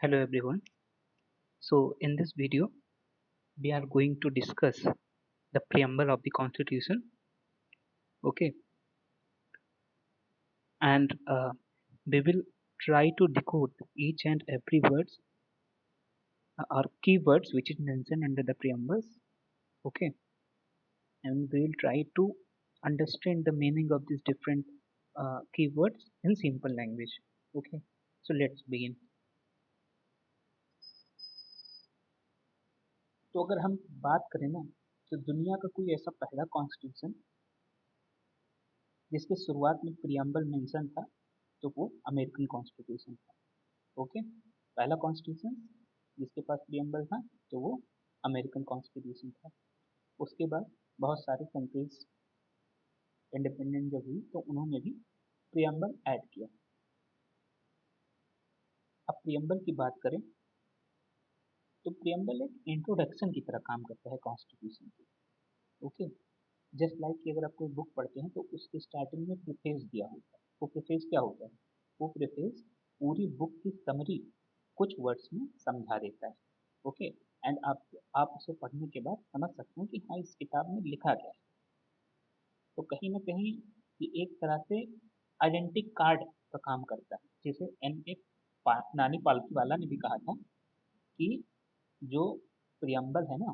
Hello everyone. So in this video we are going to discuss the preamble of the constitution. Okay, and we will try to decode each and every words or keywords which is mentioned under the preambles. Okay, and we will try to understand the meaning of these different keywords in simple language. Okay, so let's begin. तो अगर हम बात करें ना, तो दुनिया का कोई ऐसा पहला कॉन्स्टिट्यूशन जिसके शुरुआत में प्रियम्बल मेंशन था, तो वो अमेरिकन कॉन्स्टिट्यूशन था। ओके, पहला कॉन्स्टिट्यूशन जिसके पास प्रियम्बल था तो वो अमेरिकन कॉन्स्टिट्यूशन था। उसके बाद बहुत सारे कंट्रीज इंडिपेंडेंट जब हुई तो उन्होंने भी प्रियम्बल ऐड किया। अब प्रियम्बल की बात करें तो प्रियम्बल एक इंट्रोडक्शन की तरह काम करता है कॉन्स्टिट्यूशन की। ओके, जस्ट लाइक कि अगर आप कोई बुक पढ़ते हैं तो उसके स्टार्टिंग में प्रीफेस दिया होता है। वो प्रीफेस क्या होता है? वो प्रीफेस पूरी बुक की समरी कुछ वर्ड्स में समझा देता है। ओके, एंड आप उसे पढ़ने के बाद समझ सकते हैं कि हाँ, इस किताब में लिखा क्या है। तो कहीं ना कहीं ये एक तरह से आइडेंटिटी कार्ड का काम करता है, जिसे नानी पालकी वाला ने भी कहा था कि जो प्रियम्बल है ना,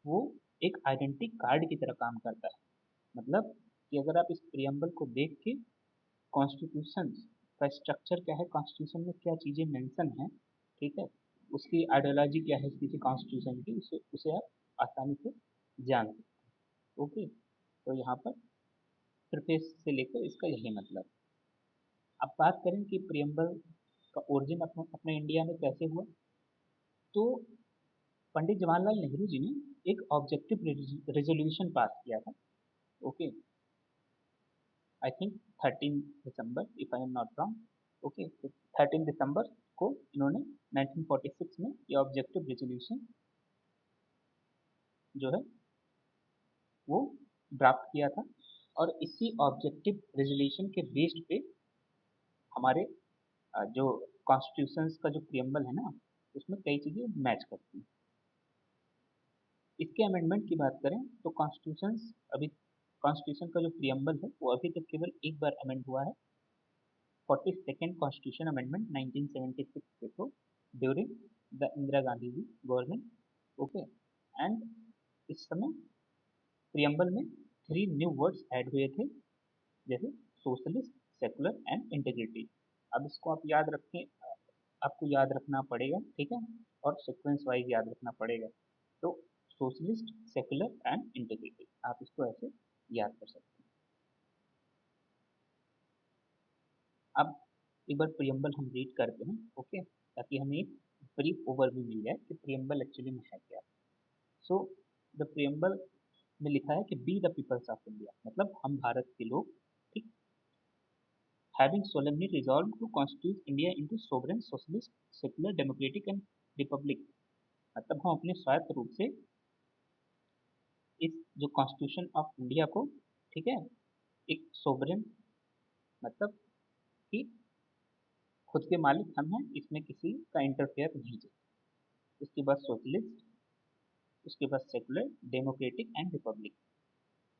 वो एक आइडेंटिटी कार्ड की तरह काम करता है। मतलब कि अगर आप इस प्रियम्बल को देख के कॉन्स्टिट्यूशन का स्ट्रक्चर क्या है, कॉन्स्टिट्यूशन में क्या चीज़ें मेंशन हैं, ठीक है, उसकी आइडियोलॉजी क्या है किसी कॉन्स्टिट्यूशन की, उसे उसे आप आसानी से जान सकते हैं। ओके, तो यहाँ पर प्रीफेस से लेकर इसका यही मतलब। अब बात करें कि प्रियम्बल का ओरिजिन अपने इंडिया में कैसे हुआ, तो पंडित जवाहरलाल नेहरू जी ने एक ऑब्जेक्टिव रेजोल्यूशन पास किया था। Okay, I think 13 December, if I am not wrong. Okay, तो 13 दिसंबर को इन्होंने 1946 में ये ऑब्जेक्टिव रेजोल्यूशन जो है वो ड्राफ्ट किया था। और इसी ऑब्जेक्टिव रेजोल्यूशन के बेस्ड पे हमारे जो कॉन्स्टिट्यूशंस का जो प्रियम्बल है ना, उसमें कई चीज़ें मैच करती हैं। इसके अमेंडमेंट की बात करें तो कॉन्स्टिट्यूशन का जो प्रियम्बल है वो अभी तक केवल एक बार अमेंड हुआ है, 42nd कॉन्स्टिट्यूशन अमेंडमेंट 1976 के through during the Indira Gandhi ji government. Okay, and इस समय प्रियम्बल में 3 न्यू वर्ड्स ऐड हुए थे, जैसे सोशलिस्ट, सेकुलर एंड इंटीग्रिटी। अब इसको आप याद रखें, आपको याद रखना पड़ेगा, ठीक है, और सीक्वेंस वाइज याद रखना पड़ेगा। तो सोशलिस्ट, सेकुलर एंड इंटीग्रिटी, आप इसको ऐसे याद कर सकते हैं। अब एक बार प्रियम्बल हम रीड करते हैं। ओके, ताकि हमें एक ब्रीफ ओवरव्यू मिल जाए कि प्रियम्बल एक्चुअली में है क्या। सो द प्रियम्बल में लिखा है कि we the peoples of India, मतलब हम भारत के लोग, ठीक, having solemnly resolve to constitute India into sovereign, socialist, secular, democratic and republic. मतलब हम अपने स्वायत्त रूप से इस जो कॉन्स्टिट्यूशन ऑफ इंडिया को, ठीक है, एक सोवरेन, मतलब कि खुद के मालिक हम हैं, इसमें किसी का इंटरफेयर नहीं चाहिए। उसके बाद सोशलिस्ट, उसके बाद secular, democratic and Republic.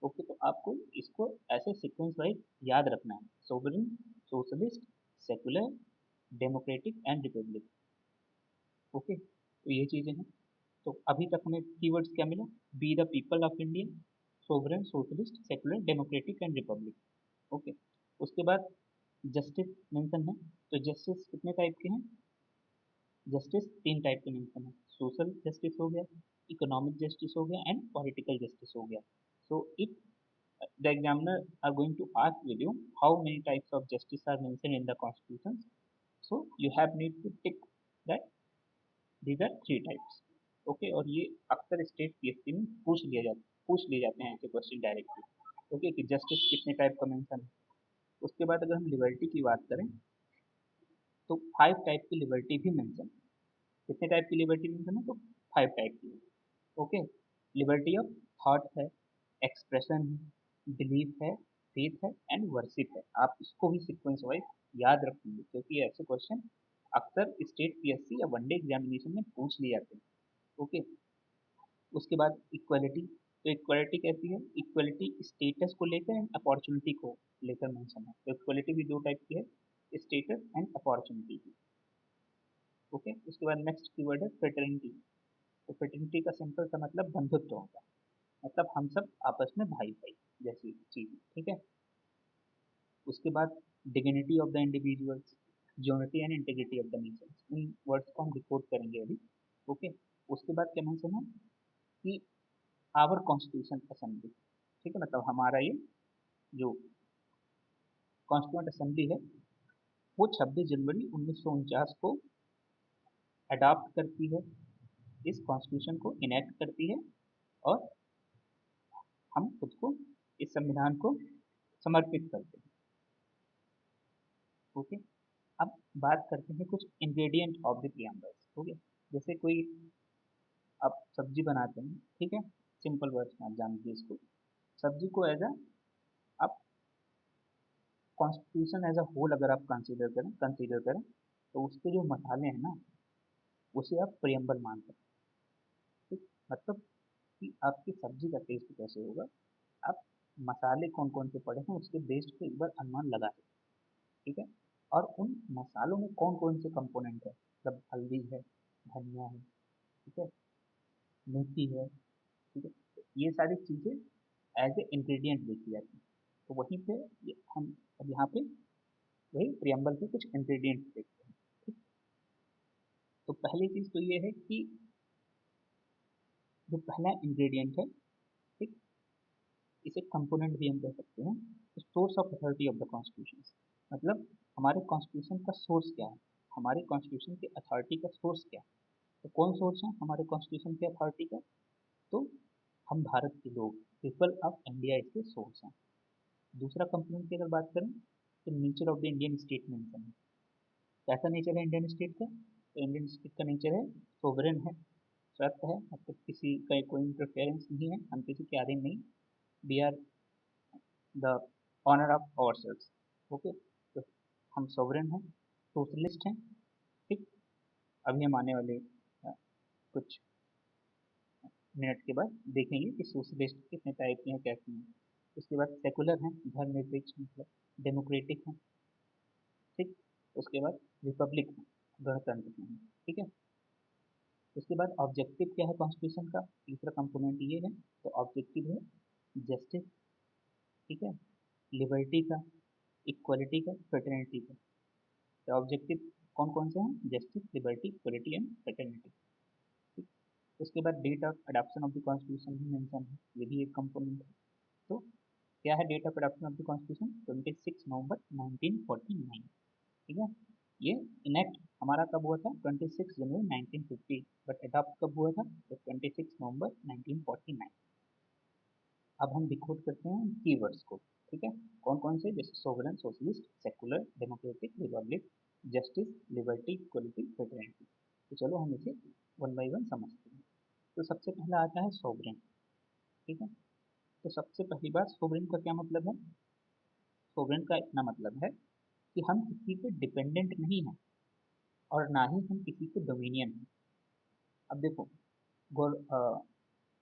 Okay, तो आपको इसको ऐसे सीक्वेंस वाइज याद रखना है, sovereign, socialist, secular, democratic and Republic. Okay, तो ये चीज़ें हैं। तो अभी तक हमें कीवर्ड्स क्या मिला? Be the people of India, sovereign, socialist, secular, democratic and Republic. Okay, उसके बाद जस्टिस मेंशन है। तो जस्टिस कितने टाइप के हैं? जस्टिस 3 टाइप के मेंशन है। सोशल जस्टिस हो गया, इकोनॉमिक जस्टिस हो गया एंड पॉलिटिकल जस्टिस हो गया। So if the examiner are going to ask with you how many types of justice are mentioned in the constitution, so you have need to tick that these are 3 types। Okay, और ये अक्सर state PSC में पूछ लिए जाते हैं ऐसे question directly. Okay, कि जस्टिस कितने टाइप का मेंशन है। उसके बाद अगर हम लिबर्टी की बात करें तो 5 टाइप की लिबर्टी भी मेंशन है। कितने टाइप की लिबर्टी मेंशन है? तो 5 टाइप की। ओके, लिबर्टी ऑफ थॉट है, एक्सप्रेशन है, बिलीफ है, फेथ है एंड वर्शिप है। आप इसको भी सीक्वेंस वाइज याद रखेंगे, क्योंकि ऐसे क्वेश्चन अक्सर स्टेट पीएससी या वनडे एग्जामिनेशन में पूछ लिए जाते हैं। ओके। उसके बाद इक्वलिटी, तो इक्वलिटी कैसी है, इक्वलिटी स्टेटस को लेकर एंड अपॉर्चुनिटी को लेकर मेंशन है। तो इक्वलिटी भी दो टाइप की है, स्टेटस एंड अपॉर्चुनिटी की। ओके। उसके बाद नेक्स्ट कीवर्ड है फ्रेटर्निटी। तो फ्रेटर्निटी का सिंपल सा मतलब बंधुत्व होता है, मतलब हम सब आपस में भाई भाई जैसी चीज, ठीक है। उसके बाद dignity of the individuals, unity and integrity of the nation, in words को हम डिकोड करेंगे अभी। ओके। उसके बाद क्या मेंशन है कि आवर कॉन्स्टिट्यूशन असेंबली, ठीक है, मतलब हमारा ये जो कॉन्स्टिट्यूंट असेंबली है वो 26 जनवरी 1949 को अडॉप्ट करती है, इस कॉन्स्टिट्यूशन को इनेक्ट करती है, और हम खुद को इस संविधान को समर्पित करते हैं। ओके। अब बात करते हैं कुछ इंग्रेडिएंट ऑफ द प्रियम्बल्स। ओके। जैसे कोई आप सब्जी बनाते हैं, ठीक है, सिंपल वर्ड्स में आप जान लीजिए इसको, सब्जी को एज अ आप कॉन्स्टिट्यूशन एज अ होल अगर आप कंसीडर करें तो उसके जो मसाले हैं ना उसे आप प्रियम्बल मान सकते हैं, ठीक। मतलब कि आपकी सब्जी का टेस्ट कैसे होगा, आप मसाले कौन कौन से पड़े हैं उसके बेस्ड पे एक बार अनुमान लगा सकते हैं, ठीक है। और उन मसालों में कौन कौन से कंपोनेंट है, मतलब हल्दी है, धनिया है, ठीक है, मेथी है, ठीक है, तो ये सारी चीज़ें एज ए इंग्रेडिएंट देखी जाती हैं। तो वहीं पे हम अब यहाँ पे वही प्रियम्बल के कुछ इंग्रेडिएंट्स देखते हैं, ठीक। तो पहली चीज़ तो ये है कि जो पहला इंग्रेडिएंट है, ठीक, इसे कंपोनेंट भी हम कह सकते हैं, source of authority of the constitution, मतलब हमारे कॉन्स्टिट्यूशन का सोर्स क्या है, हमारे कॉन्स्टिट्यूशन की अथॉरिटी का सोर्स क्या है। तो कौन सोर्स है हमारे कॉन्स्टिट्यूशन की अथॉरिटी का, तो हम भारत के लोग, पीपल ऑफ इंडिया इसके सोर्स हैं। दूसरा कंपोनेंट की अगर बात करें तो nature of the Indian state mention है। कैसा नेचर है इंडियन स्टेट का, तो इंडियन स्टेट का नेचर है सोवरेन है, स्वतः है, मतलब किसी का कोई इंटरफेरेंस नहीं है, हम किसी के अधीन नहीं, we are the owner of our selves. Okay. तो हम सोवरेन हैं, सोशलिस्ट हैं, ठीक। अभी हम आने वाले कुछ मिनट के बाद देखेंगे कि सोशलिस्ट कितने टाइप के हैं, कैसे हैं। उसके बाद सेकुलर हैं, धर्मनिरपेक्ष मतलब डेमोक्रेटिक हैं, ठीक। उसके बाद रिपब्लिक हैं, गणतंत्र हैं, ठीक है। उसके बाद ऑब्जेक्टिव क्या है कॉन्स्टिट्यूशन का, तीसरा कंपोनेंट ये है। तो ऑब्जेक्टिव है जस्टिस, ठीक है, लिबर्टी का, इक्वलिटी का, फ्रेटर्निटी का। तो ऑब्जेक्टिव कौन कौन से हैं, justice, liberty, equality and fraternity, ठीक। उसके बाद date of adoption of the constitution भी मेंशन है, ये भी एक कंपोनेंट है। तो क्या है date of adoption of the constitution, 26 November 1949, ठीक है। ये इनेक्ट हमारा कब हुआ था, 26 जनवरी 1950, बट अडॉप्ट कब हुआ था, तो 26 नवंबर 1949। अब हम डिकोड करते हैं कीवर्ड्स को, ठीक है, कौन कौन से, जैसे sovereign, socialist, secular, democratic, Republic, justice, liberty, equality, fraternity. तो चलो हम इसे वन बाय वन समझते हैं। तो सबसे पहला आता है सोवरेन, ठीक है। तो सबसे पहली बात, सोवरेन का क्या मतलब है, सोवरेन का इतना मतलब है कि हम किसी पे डिपेंडेंट नहीं हैं और ना ही हम किसी के डोमिनियन हैं। अब देखो,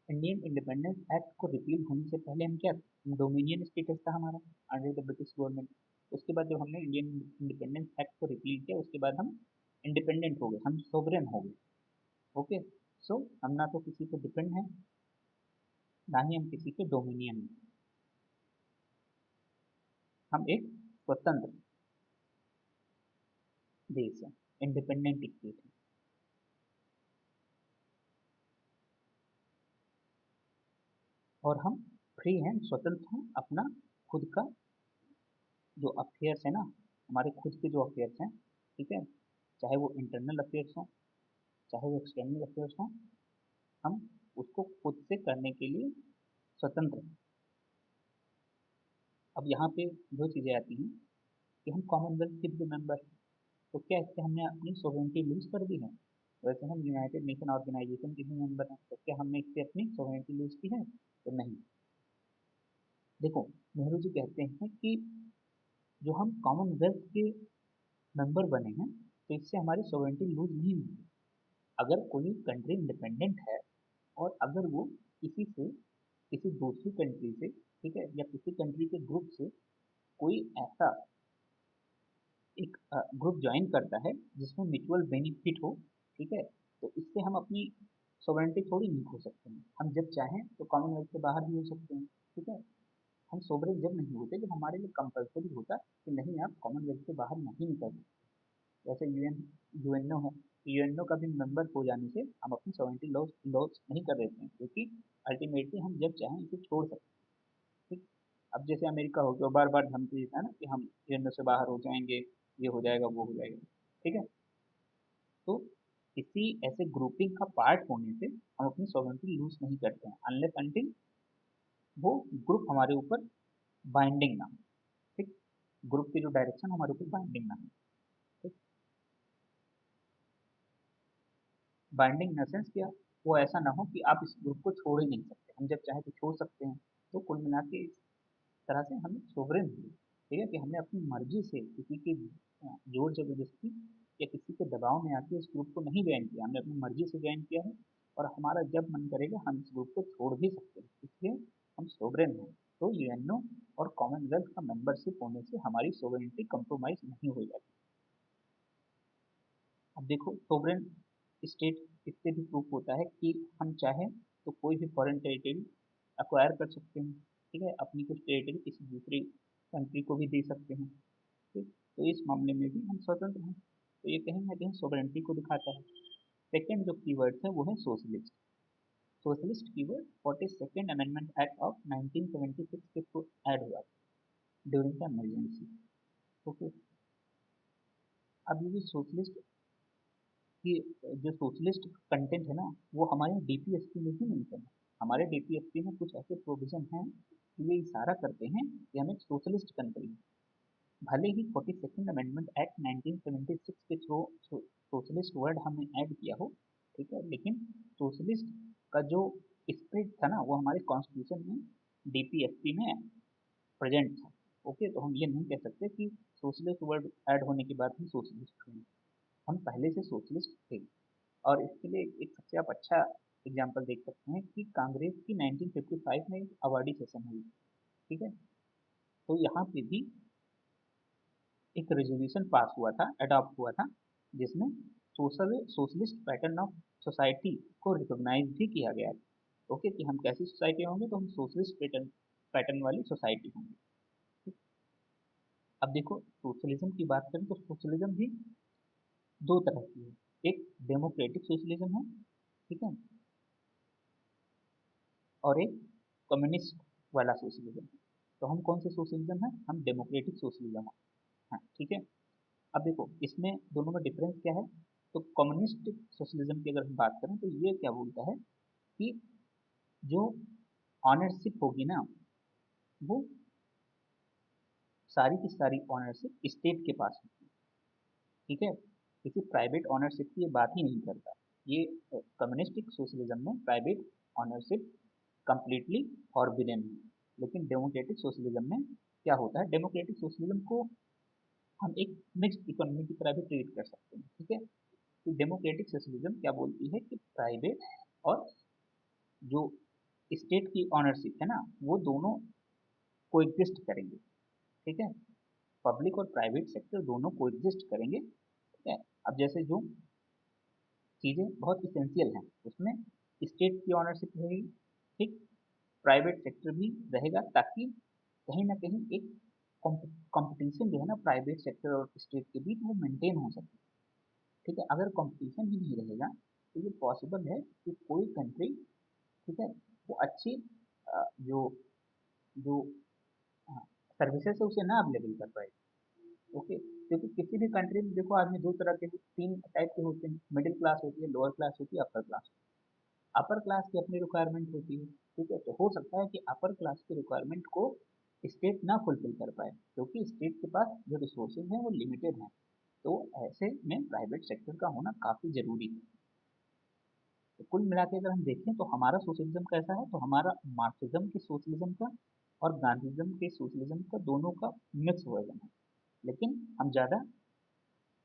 इंडियन इंडिपेंडेंस एक्ट को रिपील होने से पहले हम क्या थे, डोमिनियन स्टेटस था हमारा अंडर द ब्रिटिश गवर्नमेंट। उसके बाद जब हमने इंडियन इंडिपेंडेंस एक्ट को रिपील किया उसके बाद हम इंडिपेंडेंट हो गए, हम सोवरेन हो गए। ओके। सो हम ना तो किसी पे डिपेंड हैं, ना ही हम किसी के डोमिनियन में, हम एक स्वतंत्र देश है, इंडिपेंडेंट स्टेट है। और हम फ्री हैं, स्वतंत्र हैं अपना खुद का जो अफेयर्स है ना, हमारे खुद के जो अफेयर्स हैं, ठीक है, चाहे वो इंटरनल अफेयर्स हों, चाहे वो एक्सटर्नल अफेयर्स हों, हम उसको खुद से करने के लिए स्वतंत्र हैं। अब यहाँ पे दो चीज़ें आती हैं कि हम कॉमनवेल्थ के भी मेंबर हैं, तो क्या इससे हमने अपनी सोवेरेंटी लूज कर दी है, वैसे हम यूनाइटेड नेशन ऑर्गेनाइजेशन के भी मेंबर हैं, तो क्या हमने इससे अपनी सोवेरेंटी लूज की है, तो नहीं। देखो, नेहरू जी कहते हैं कि जो हम कॉमनवेल्थ के मेंबर बने हैं तो इससे हमारी सॉवरेनिटी लूज नहीं होगी। अगर कोई कंट्री इंडिपेंडेंट है और अगर वो किसी से, किसी दूसरी कंट्री से, ठीक है, या किसी कंट्री के ग्रुप से कोई ऐसा एक ग्रुप ज्वाइन करता है जिसमें म्यूचुअल बेनिफिट हो, ठीक है, तो इससे हम अपनी सॉवरेनिटी थोड़ी नहीं खो सकते हैं। हम जब चाहें तो कॉमनवेल्थ से बाहर भी हो सकते हैं, ठीक है। हम सोवरेन जब नहीं होते जब हमारे लिए कंपलसरी होता कि नहीं आप कॉमनवेल्थ से बाहर नहीं निकल सकते। जैसे यूएनओ है, यूएनओ का भी मेंबर हो जाने से हम अपनी सॉवरेनिटी लॉस लॉस नहीं कर देते हैं, क्योंकि अल्टीमेटली हम जब चाहें इसे छोड़ सकते हैं, ठीक। अब जैसे अमेरिका हो गया, बार बार धमकी देता है ना कि हम यूएनओ से बाहर हो जाएंगे, ये हो जाएगा वो हो जाएगा, ठीक है। तो किसी ऐसे ग्रुपिंग का पार्ट होने से हम अपनी सॉवरेनिटी लूज नहीं करते हैं, अनलेस अनटिल वो ग्रुप हमारे ऊपर बाइंडिंग ना हो, ठीक। ग्रुप की जो डायरेक्शन हमारे ऊपर बाइंडिंग ना हो, ठीक। बाइंडिंग इन द सेंस क्या, वो ऐसा ना हो कि आप इस ग्रुप को छोड़ ही नहीं सकते, हम जब चाहे तो छोड़ सकते हैं। तो कुल मिला के इस तरह से हम सोवरेन हुए, ठीक है, कि हमने अपनी मर्जी से किसी की जोर जबरदस्ती या किसी के दबाव में आके इस ग्रुप को नहीं ज्वाइन किया, हमने अपनी मर्जी से ज्वाइन किया है। और हमारा जब मन करेगा हम इस ग्रुप को छोड़ भी सकते हैं, इसलिए हम सोवरेन हैं। तो यूएनओ और कॉमनवेल्थ का मेंबरशिप होने से हमारी सोवरेनिटी कंप्रोमाइज नहीं हो जाती। अब देखो सोवरेन स्टेट इससे भी प्रूफ होता है कि हम चाहें तो कोई भी फॉरेन टेरिटरी अक्वायर कर सकते हैं, ठीक है, अपनी कुछ टेरिटरी किसी दूसरी कंट्री को भी दे सकते हैं, ठीक। तो इस मामले में भी हम स्वतंत्र हैं, तो ये कहीं ना कहीं सोवरेनिटी को दिखाता है। सेकेंड जो कीवर्ड है वो है socialist. Socialist keyword 42nd amendment act of 1976 के थ्रू ऐड हुआ ड्यूरिंग द इमरजेंसी, ओके। अब ये सोशलिस्ट कि जो सोशलिस्ट कंटेंट है ना वो हमारे डीपीएसपी में भी मिलते हैं। हमारे डीपीएसपी में कुछ ऐसे प्रोविजन हैं कि ये इशारा करते हैं कि हम एक सोशलिस्ट कंट्री हैं। भले ही 42nd अमेंडमेंट एक्ट 1976 के थ्रू सोशलिस्ट वर्ड हमने ऐड किया हो, ठीक है, लेकिन सोशलिस्ट का जो स्पिरिट था ना वो हमारे कॉन्स्टिट्यूशन में डीपीएसपी में प्रेजेंट था, ओके। तो हम ये नहीं कह सकते कि सोशलिस्ट वर्ड ऐड होने के बाद हम सोशलिस्ट हुए, हम पहले से सोशलिस्ट थे। और इसके लिए एक सबसे आप अच्छा एग्जाम्पल देख सकते हैं कि कांग्रेस की 1955 में एक अवार्डी सेशन हुई, ठीक है। तो यहाँ पे भी एक रेजोल्यूशन पास हुआ था, अडॉप्ट हुआ था, जिसमें सोशलिस्ट पैटर्न ऑफ सोसाइटी को रिकॉग्नाइज भी किया गया था, ओके, कि हम कैसी सोसाइटी होंगे तो हम सोशलिस्ट पैटर्न पैटर्न वाली सोसाइटी होंगे, ठीक? अब देखो सोशलिज्म की बात करें तो सोशलिज्म भी दो तरह की है, एक डेमोक्रेटिक सोशलिज्म है, ठीक है, और एक कम्युनिस्ट वाला सोशलिज्म है। तो हम कौन से सोशलिज्म है, हम डेमोक्रेटिक सोशलिज्म है, हाँ, ठीक है। अब देखो इसमें दोनों में डिफरेंस क्या है। तो कम्युनिस्ट सोशलिज्म की अगर हम बात करें तो ये क्या बोलता है कि जो ऑनरशिप होगी ना वो सारी की सारी ऑनरशिप स्टेट के पास होगी, ठीक है। किसी प्राइवेट ऑनरशिप की ये बात ही नहीं करता। ये कम्युनिस्टिक सोशलिज्म में प्राइवेट ऑनरशिप कंप्लीटली फॉरबिडन है। लेकिन डेमोक्रेटिक सोशलिज्म में क्या होता है, डेमोक्रेटिक सोशलिज्म को हम एक मिक्स्ड इकोनॉमी की तरह भी ट्रीट कर सकते हैं, ठीक है। तो डेमोक्रेटिक सोशलिज्म क्या बोलती है कि प्राइवेट और जो स्टेट की ऑनरशिप है ना वो दोनों कोएग्जिस्ट करेंगे, ठीक है। पब्लिक और प्राइवेट सेक्टर दोनों कोएग्जिस्ट करेंगे, ठीक है। अब जैसे जो चीज़ें बहुत इसेंशियल हैं उसमें स्टेट की ऑनरशिप रहेगी, ठीक, प्राइवेट सेक्टर भी रहेगा, ताकि कहीं ना कहीं एक कंपटीशन जो है ना प्राइवेट सेक्टर और स्टेट के बीच वो मेंटेन हो सके, ठीक है। अगर कंपटीशन ही नहीं रहेगा तो ये पॉसिबल है कि कोई कंट्री, ठीक है, वो अच्छी जो जो सर्विसेज है उसे ना अवेलेबल कर पाए, ओके। क्योंकि किसी भी कंट्री में देखो आदमी दो तरह के तीन टाइप के होते हैं, मिडिल क्लास होती है, लोअर क्लास होती है, अपर क्लास। अपर क्लास की अपनी रिक्वायरमेंट होती है, ठीक है। तो हो सकता है कि अपर क्लास की रिक्वायरमेंट को स्टेट ना फुलफिल कर पाए क्योंकि स्टेट के पास जो रिसोर्सेज हैं वो लिमिटेड हैं। तो ऐसे में प्राइवेट सेक्टर का होना काफ़ी ज़रूरी है। तो कुल मिला के अगर हम देखें तो हमारा सोशलिज्म कैसा है, तो हमारा मार्क्सिज्म के सोशलिज्म का और गांधीज्म के सोशलिज्म का दोनों का मिक्स वर्जन है। लेकिन हम ज़्यादा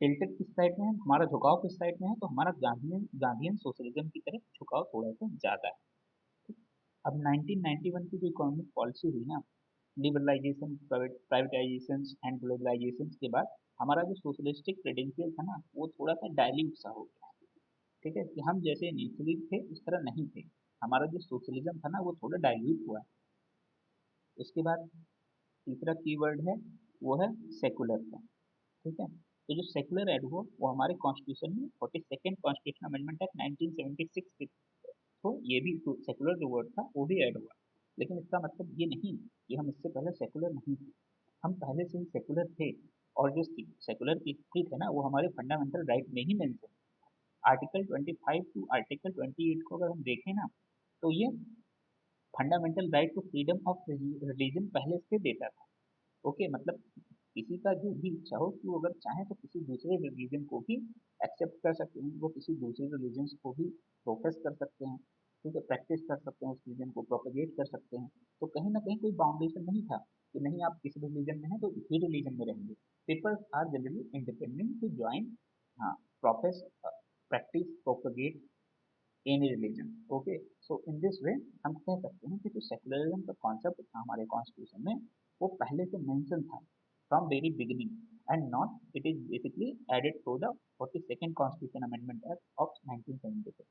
टिल्टेड किस साइड में है, हमारा झुकाव किस साइड में है, तो हमारा गांधीयन सोशलिज्म की तरफ झुकाव थोड़ा सा ज्यादा है। अब 1991 की जो इकोनॉमिक पॉलिसी हुई ना, लिबरलाइजेशन, प्राइवेटाइजेशन एंड ग्लोबलाइजेशन के बाद हमारा जो सोशलिस्टिक क्रेडेंशियल था ना, वो थोड़ा सा डाइल्यूट सा हो गया। ठीक है, कि हम जैसे इनिशियली थे उस तरह नहीं थे, हमारा जो सोशलिज्म था ना वो थोड़ा डाइल्यूट हुआ है। उसके बाद तीसरा कीवर्ड है, वो है सेकुलर का। ठीक है, तो जो सेकुलर ऐड हुआ वो हमारे कॉन्स्टिट्यूशन में 42nd कॉन्स्टिट्यूशन अमेंडमेंट एक्ट 1976 के, तो ये भी सेकुलर जो वर्ड था वो भी ऐड हुआ। लेकिन इसका मतलब ये नहीं कि हम इससे पहले सेकुलर नहीं थे, हम पहले से ही सेकुलर थे। और जो सेकुलर की स्थिति है ना वो हमारे फंडामेंटल राइट में ही मेंशन है। आर्टिकल 25 टू आर्टिकल 28 को अगर हम देखें ना, तो ये fundamental right to freedom of religion पहले से देता था। ओके, मतलब किसी का जो भी इच्छा हो कि वो अगर चाहे तो किसी दूसरे रिलीजन को भी एक्सेप्ट कर सकते हैं, वो किसी दूसरे रिलीजन को भी प्रोफेस कर सकते हैं। ठीक है, प्रैक्टिस कर सकते हैं, उस रिलीजन को प्रोपेगेट कर सकते हैं। तो कहीं ना कहीं कोई बाउंडेशन नहीं था कि नहीं आप किसी रिलीजन में हैं तो इसी रिलीजन में रहेंगे। Peoples are generally independent to join, हाँ, profess, practice, propagate any religion. Okay, so in this way हम कह सकते हैं कि जो सेकुलरिज्म का कॉन्सेप्ट था हमारे कॉन्स्टिट्यूशन में, वो पहले से मेंशन था from very beginning, and not it is basically added through the 42nd constitution amendment act of 1976।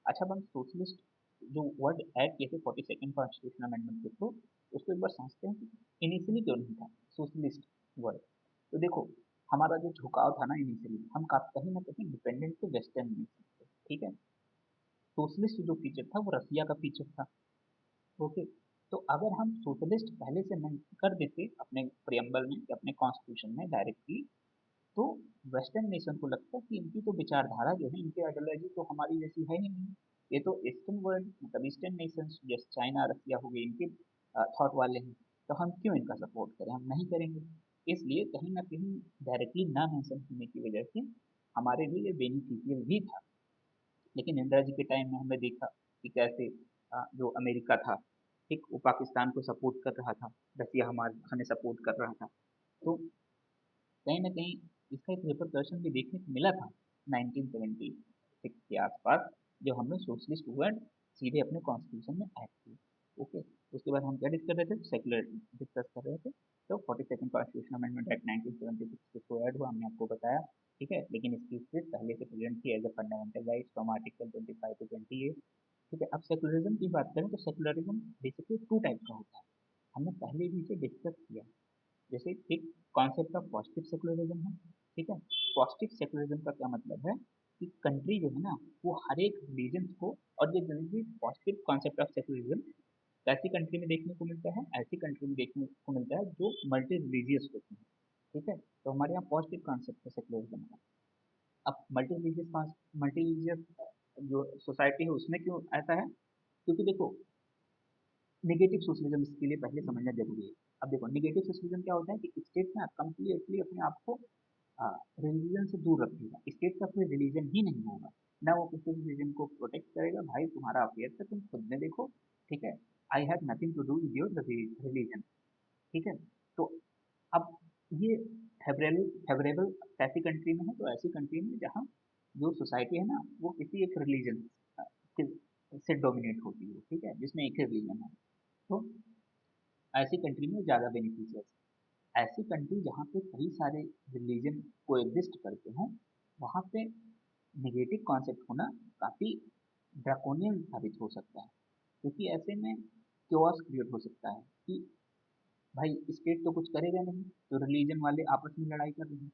अच्छा, अब हम सोशलिस्ट जो वर्ड ऐड किए थे 42nd कॉन्स्टिट्यूशन अमेंडमेंट के थ्रू, उसको एक बार समझते हैं कि इनिशियली क्यों नहीं था सोशलिस्ट वर्ड। तो देखो, हमारा जो झुकाव था ना इनिशियली, हम कहीं ना कहीं डिपेंडेंट थे वेस्टर्न में। ठीक है, सोशलिस्ट जो फीचर था वो रसिया का फीचर था। ओके, तो अगर हम सोशलिस्ट पहले से कर देते अपने प्रियम्बल में या अपने कॉन्स्टिट्यूशन में डायरेक्टली, तो वेस्टर्न नेशन को लगता है कि इनकी तो विचारधारा जो है, इनकी आइडियोलॉजी तो हमारी जैसी है ही नहीं। ये तो ईस्टर्न वर्ल्ड, मतलब ईस्टर्न नेशंस जैसे चाइना रसिया हो गए, इनके थॉट वाले हैं, तो हम क्यों इनका सपोर्ट करें, हम नहीं करेंगे। इसलिए कहीं ना कहीं डायरेक्टली ना मेंशन होने की वजह से हमारे लिए ये बेनिफिशियल भी था। लेकिन इंदिरा जी के टाइम में हमने देखा कि कैसे जो अमेरिका था, ठीक, वो पाकिस्तान को सपोर्ट कर रहा था, रसिया हमारे हमें सपोर्ट कर रहा था। तो कहीं ना कहीं इसका एक रिपरकशन भी देखने को मिला था 1976 के आसपास, जब हमने सोशलिस्ट वर्ड सीधे अपने कॉन्स्टिट्यूशन में ऐड किए। ओके, उसके बाद हम क्या डिस्कस कर रहे थे, सेकुलर डिस्कस कर रहे थे। तो 42nd कॉन्स्टिट्यूशन अमेंडमेंट एक्ट 1976 के थ्रू ऐड हुआ, हमने आपको बताया। ठीक है, लेकिन इसकी स्थिति पहले से प्रेजेंट थी as a fundamental right from article 25 to 28। ठीक है, अब सेकुलरिज्म की बात करें तो सेकुलरिज्म बेसिकली टू टाइप का होता है, हमने पहले भी इसे डिस्कस किया। जैसे एक कॉन्सेप्ट ऑफ पॉजिटिव सेकुलरिज्म है। ठीक है, पॉजिटिव सेकुलरिज्म का क्या मतलब है कि कंट्री जो है ना वो हर एक रिलीजन को, और ये generally positive concept of secularism ऐसी कंट्री में देखने को मिलता है, ऐसी कंट्री में देखने को मिलता है जो मल्टी रिलीजियस होती है। ठीक है, तो हमारे यहाँ पॉजिटिव कॉन्सेप्ट है सेकुलरिज्म का। अब मल्टी रिलीजियस जो सोसाइटी है उसमें क्यों ऐसा है, क्योंकि देखो नेगेटिव सोशलिज्म इसके लिए पहले समझना जरूरी है। अब देखो, नेगेटिव सोशलिज्म क्या होता है कि स्टेट ना कंप्लीटली अपने आप को रिलीजन से दूर रखेगा, स्टेट का कोई रिलीजन ही नहीं होगा, ना वो किसी रिलीजन को प्रोटेक्ट करेगा, भाई तुम्हारा अफेयर है तुम खुद में देखो। ठीक है, I have nothing to do with your religion. ठीक है, तो अब ये फेवरेबल फेवरेबल ऐसी कंट्री में है, तो ऐसी कंट्री में जहाँ जो सोसाइटी है ना वो किसी एक रिलीजन से डोमिनेट होती है, ठीक है, जिसमें एक ही रिलीजन है, तो ऐसी कंट्री में ज़्यादा बेनिफिशियल है। ऐसी कंट्री जहाँ पे कई सारे रिलीजन को एग्जिस्ट करते हैं, वहाँ पे नेगेटिव कॉन्सेप्ट होना काफ़ी ड्रैकोनियन साबित हो सकता है, क्योंकि ऐसे में क्योस क्रिएट हो सकता है कि भाई स्टेट तो कुछ करेगा नहीं, तो रिलीजन वाले आपस में लड़ाई कर रहे हैं,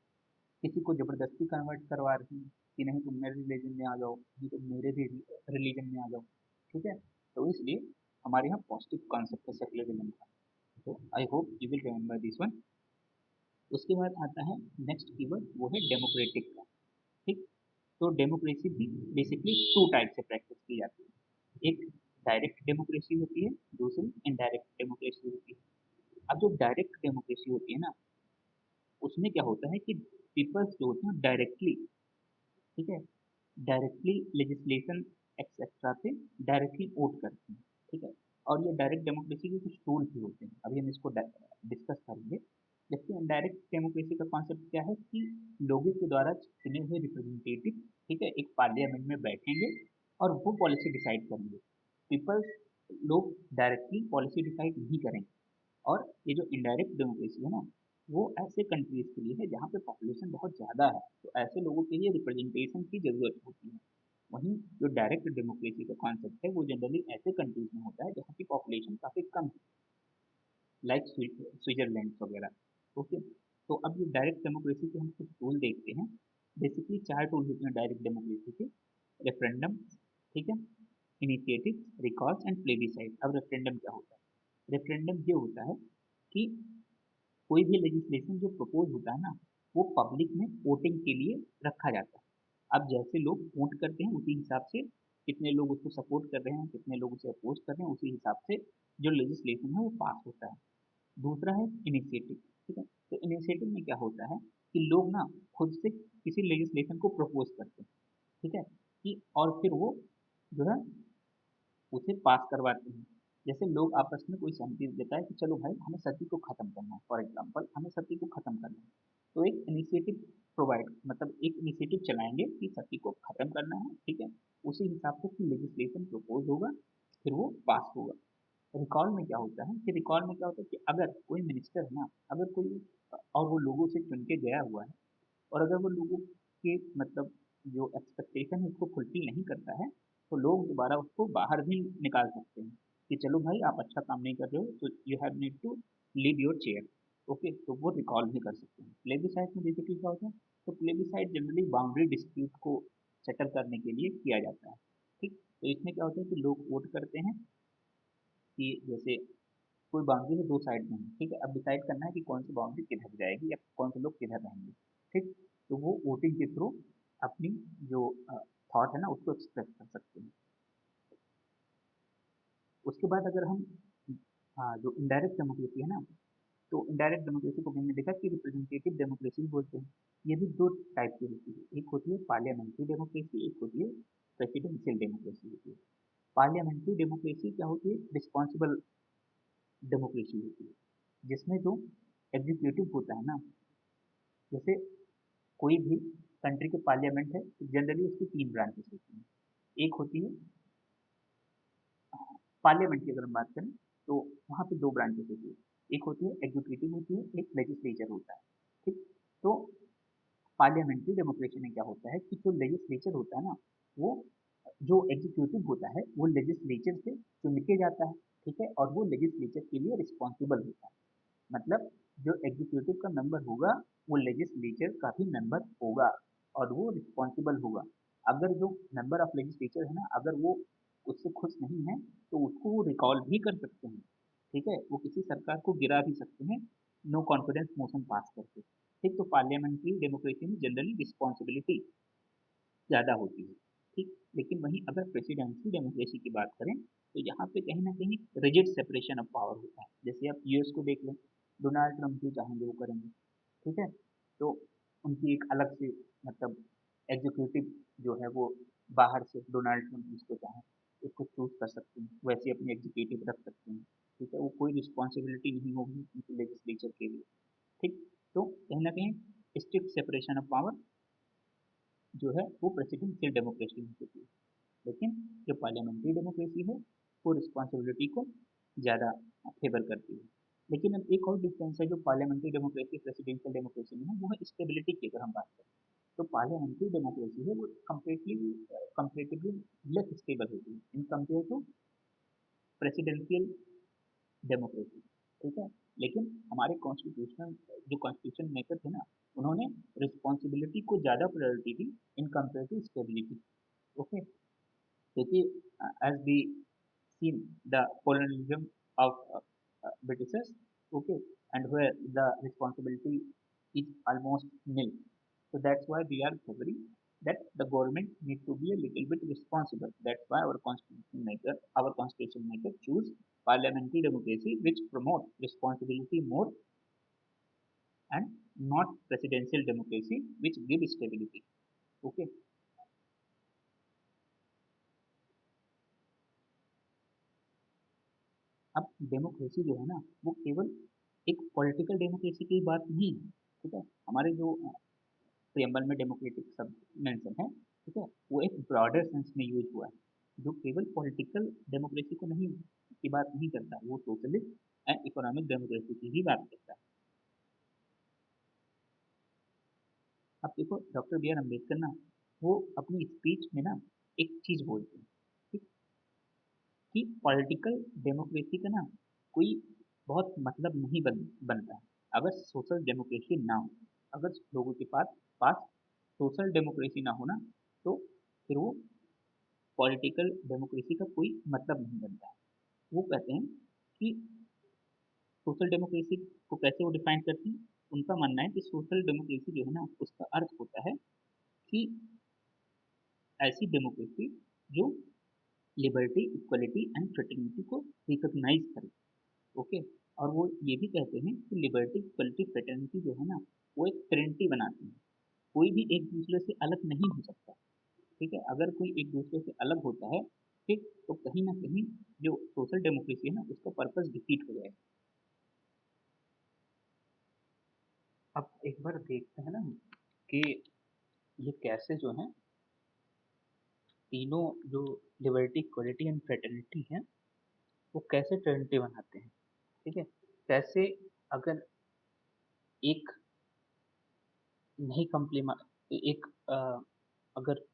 किसी को जबरदस्ती कन्वर्ट करवा रहे हैं कि नहीं तुम मेरे रिलीजन में आ जाओ, नहीं तुम मेरे रिलीजन में आ जाओ। ठीक है, तो इसलिए हमारे यहाँ पॉजिटिव कॉन्सेप्ट है सेकुलरिज्म का। तो I hope you will remember this one. उसके बाद आता है नेक्स्ट कीवर्ड, वो है डेमोक्रेटिक का। ठीक, तो डेमोक्रेसी भी बेसिकली टू टाइप से प्रैक्टिस की जाती है, एक डायरेक्ट डेमोक्रेसी होती है, दूसरी इनडायरेक्ट डेमोक्रेसी होती है। अब जो डायरेक्ट डेमोक्रेसी होती है ना, उसमें क्या होता है कि पीपल्स जो होते हैं डायरेक्टली, ठीक है, डायरेक्टली लेजिस्लेशन एक्सेट्रा पे डायरेक्टली वोट करते हैं। ठीक है, और ये डायरेक्ट डेमोक्रेसी के कुछ टूल भी होते हैं, अभी हम इसको डिस्कस करेंगे। जबकि इनडायरेक्ट डेमोक्रेसी का कॉन्सेप्ट क्या है कि लोगों के द्वारा चुने हुए रिप्रेजेंटेटिव, ठीक है, एक पार्लियामेंट में बैठेंगे और वो पॉलिसी डिसाइड करेंगे। पीपल्स, लोग डायरेक्टली पॉलिसी डिसाइड नहीं करेंगे। और ये जो इनडायरेक्ट डेमोक्रेसी है ना, वो ऐसे कंट्रीज के लिए है जहाँ पे पॉपुलेशन बहुत ज़्यादा है, तो ऐसे लोगों के लिए रिप्रेजेंटेशन की ज़रूरत होती है। वहीं जो डायरेक्ट डेमोक्रेसी का कॉन्सेप्ट है वो जनरली ऐसे कंट्रीज में होता है जहाँ की पॉपुलेशन काफ़ी कम है, लाइक स्विट्जरलैंड वगैरह। ओके, तो अब ये डायरेक्ट डेमोक्रेसी के हम कुछ टूल देखते हैं। बेसिकली 4 टूल होते हैं डायरेक्ट डेमोक्रेसी के। रेफरेंडम, ठीक है, इनिशिएटिव, रिकॉल्स एंड प्लेबिसाइड। अब रेफरेंडम क्या होता है? रेफरेंडम ये होता है कि कोई भी लेजिस्लेशन जो प्रपोज होता है ना, वो पब्लिक में वोटिंग के लिए रखा जाता है। अब जैसे लोग वोट करते हैं उसी हिसाब से, कितने लोग उसको सपोर्ट कर रहे हैं, कितने लोग उसे अपोज कर रहे हैं, उसी हिसाब से जो लेजिस्लेशन है वो पास होता है। दूसरा है इनिशिएटिव, ठीक है। तो इनिशिएटिव में क्या होता है कि लोग ना खुद से किसी लेजिस्लेशन को प्रपोज करते हैं, ठीक है, कि और फिर वो जो है उसे पास करवाते हैं। जैसे लोग आपस में कोई सहमति देता है कि चलो भाई हमें सती को खत्म करना है, फॉर एग्जाम्पल हमें सती को खत्म करना है, तो एक इनिशिएटिव प्रोवाइड, मतलब एक इनिशिएटिव चलाएंगे कि सती को खत्म करना है, ठीक है। उसी हिसाब से लेजिस्लेशन प्रपोज होगा, फिर वो पास होगा। रिकॉल में क्या होता है कि रिकॉल में क्या होता है कि अगर कोई मिनिस्टर है ना, अगर कोई और वो लोगों से चुन के गया हुआ है, और अगर वो लोगों के मतलब जो एक्सपेक्टेशन है उसको फुलफिल नहीं करता है, तो लोग दोबारा उसको बाहर भी निकाल सकते हैं कि चलो भाई आप अच्छा काम नहीं कर रहे हो, तो you have need to leave your chair. Okay, तो वो रिकॉल भी कर सकते हैं। प्लेबिसाइड में बेसिकली क्या होता है? तो प्लेबिसाइड जनरली बाउंड्री डिस्प्यूट को सेटल करने के लिए किया जाता है, ठीक। तो इसमें क्या होता है कि लोग वोट करते हैं कि जैसे कोई बाउंड्री है, दो साइड में है, ठीक है, अब डिसाइड करना है कि कौन सी बाउंड्री किधर जाएगी या कौन से लोग किधर रहेंगे, ठीक। तो वो वोटिंग के थ्रू अपनी जो थॉट है ना उसको एक्सप्रेस कर सकते हैं। उसके बाद अगर हम हाँ, जो इनडायरेक्ट डेमोक्रेसी है ना, तो इनडायरेक्ट डेमोक्रेसी को हमने देखा कि रिप्रेजेंटेटिव डेमोक्रेसी बोलते हैं। ये भी दो टाइप की होती है, एक होती है पार्लियामेंट्री डेमोक्रेसी, एक होती है प्रेसिडेंशियल डेमोक्रेसी होती है। पार्लियामेंट्री डेमोक्रेसी क्या होती है? रिस्पॉन्सिबल डेमोक्रेसी होती है, जिसमें जो एग्जीक्यूटिव होता है ना, जैसे कोई भी कंट्री के पार्लियामेंट है तो जनरली उसकी 3 ब्रांचेस होती हैं। एक होती है पार्लियामेंट की अगर हम बात करें तो वहाँ पे 2 ब्रांचेस होती है। एक होती है एग्जीक्यूटिव होती है, एक लेजिस्लेचर होता है, ठीक। तो पार्लियामेंट्री डेमोक्रेसी में क्या होता है कि जो लेजिस्लेचर होता है ना, वो जो एग्जीक्यूटिव होता है वो लेजिस्लेचर से चुन के जाता है, ठीक है, और वो लेजिस्लेचर के लिए रिस्पॉन्सिबल होता है। मतलब जो एग्जीक्यूटिव का मेंबर होगा वो लेजिस्लेचर का भी मेंबर होगा और वो रिस्पॉन्सिबल होगा। अगर जो मेंबर ऑफ लेजिस्लेचर है ना, अगर वो उससे खुश नहीं है तो उसको वो रिकॉल भी कर सकते हैं, ठीक है, वो किसी सरकार को गिरा भी सकते हैं नो कॉन्फिडेंस मोशन पास करके, ठीक। तो पार्लियामेंट्री डेमोक्रेसी में जनरली रिस्पॉन्सिबिलिटी ज़्यादा होती है, ठीक। लेकिन वहीं अगर प्रेसिडेंसी डेमोक्रेसी की बात करें तो यहाँ पे कहीं ना कहीं रिजिड सेपरेशन ऑफ पावर होता है। जैसे आप यूएस को देख लें, डोनाल्ड ट्रंप जो चाहेंगे वो करेंगे, ठीक है। तो उनकी एक अलग से मतलब एग्जीक्यूटिव जो है वो बाहर से डोनाल्ड ट्रंप जिसको चाहें उसको चूज कर सकते हैं, वैसे अपनी एग्जीक्यूटिव रख सकते हैं, ठीक है। वो कोई रिस्पॉन्सिबिलिटी नहीं होगी उनकी लेजिस्लेचर के लिए, ठीक। तो कहीं ना कहीं स्ट्रिक्ट सेपरेशन ऑफ पावर जो है वो प्रेसिडेंशियल डेमोक्रेसी में होती है। लेकिन जो पार्लियामेंट्री डेमोक्रेसी है वो रिस्पॉन्सिबिलिटी को ज़्यादा फेवर करती है। लेकिन अब एक और डिफरेंस है जो पार्लियामेंट्री डेमोक्रेसी प्रेसिडेंशियल डेमोक्रेसी में है, वो है स्टेबिलिटी की अगर हम बात करें। तो पार्लियामेंट्री डेमोक्रेसी है वो कंपेरेटिवली लेस स्टेबल होती है in compare to presidential democracy, ठीक है। लेकिन हमारे कॉन्स्टिट्यूशन जो कॉन्स्टिट्यूशन मेकर थे ना, उन्होंने रिस्पॉन्सिबिलिटी को ज़्यादा प्रायोरिटी दी in compare to stability. Okay, क्योंकि as we seen the colonialism of Britishers, okay, and where the responsibility is almost nil. So that's why we are favoring that the government need to be a little bit responsible. That's why our constitution maker choose parliamentary democracy, which promote responsibility more, and not presidential democracy, which give stability. Okay. अब democracy जो है ना वो केवल एक political democracy की बात नहीं है, ठीक है। हमारे जो प्रियम्बल में डेमोक्रेटिक सब मेंशन है, ठीक है, वो एक ब्रॉडर सेंस में यूज हुआ है, जो केवल पॉलिटिकल डेमोक्रेसी को नहीं की बात नहीं करता, वो सोशलिस्ट एंड इकोनॉमिक डेमोक्रेसी की ही बात करता है। अब देखो डॉक्टर बी आर अम्बेडकर ना, वो अपनी स्पीच में ना एक चीज बोलते हैं, ठीक, कि पॉलिटिकल डेमोक्रेसी का ना कोई बहुत मतलब नहीं बनता है अगर सोशल डेमोक्रेसी ना हो। अगर लोगों के पास पास सोशल डेमोक्रेसी ना हो ना, तो फिर वो पॉलिटिकल डेमोक्रेसी का कोई मतलब नहीं बनता है। वो कहते हैं कि सोशल डेमोक्रेसी को कैसे वो डिफाइन करते हैं। उनका मानना है कि सोशल डेमोक्रेसी जो है ना, उसका अर्थ होता है कि ऐसी डेमोक्रेसी जो लिबर्टी, इक्वलिटी एंड फ्रेटर्निटी को रिकॉग्नाइज करे। ओके। और वो ये भी कहते हैं कि लिबर्टी, इक्वलिटी, फ्रेटर्निटी जो है ना, वो एक ट्रिनिटी बनाती है। कोई भी एक दूसरे से अलग नहीं हो सकता, ठीक है। अगर कोई एक दूसरे से अलग होता है, ठीक, तो कहीं ना कहीं जो सोशल डेमोक्रेसी है ना, उसका पर्पस डिफीट हो जाएगा। अब एक बार देखते हैं ना कि ये कैसे जो है तीनों जो लिबर्टी, इक्वलिटी एंड फ्रेटर्निटी है, वो कैसे ट्रिनिटी बनाते हैं, ठीक है। कैसे अगर एक नहीं कम्प्लीमेंट एक अगर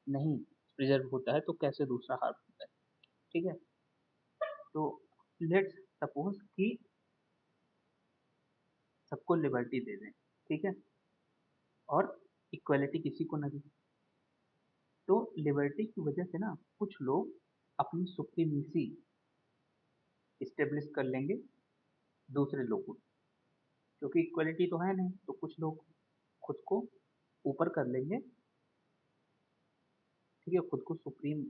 नहीं प्रिजर्व होता है तो कैसे दूसरा हार्म होता है, ठीक है। तो लेट्स सपोज कि सबको लिबर्टी दे दें, ठीक है, और इक्वलिटी किसी को ना दी, तो लिबर्टी की वजह से ना कुछ लोग अपनी सुप्रीमेसी इस्टेब्लिश कर लेंगे दूसरे लोगों की, क्योंकि इक्वलिटी तो है नहीं, तो कुछ लोग खुद को ऊपर कर लेंगे, ठीक है, खुद को सुप्रीम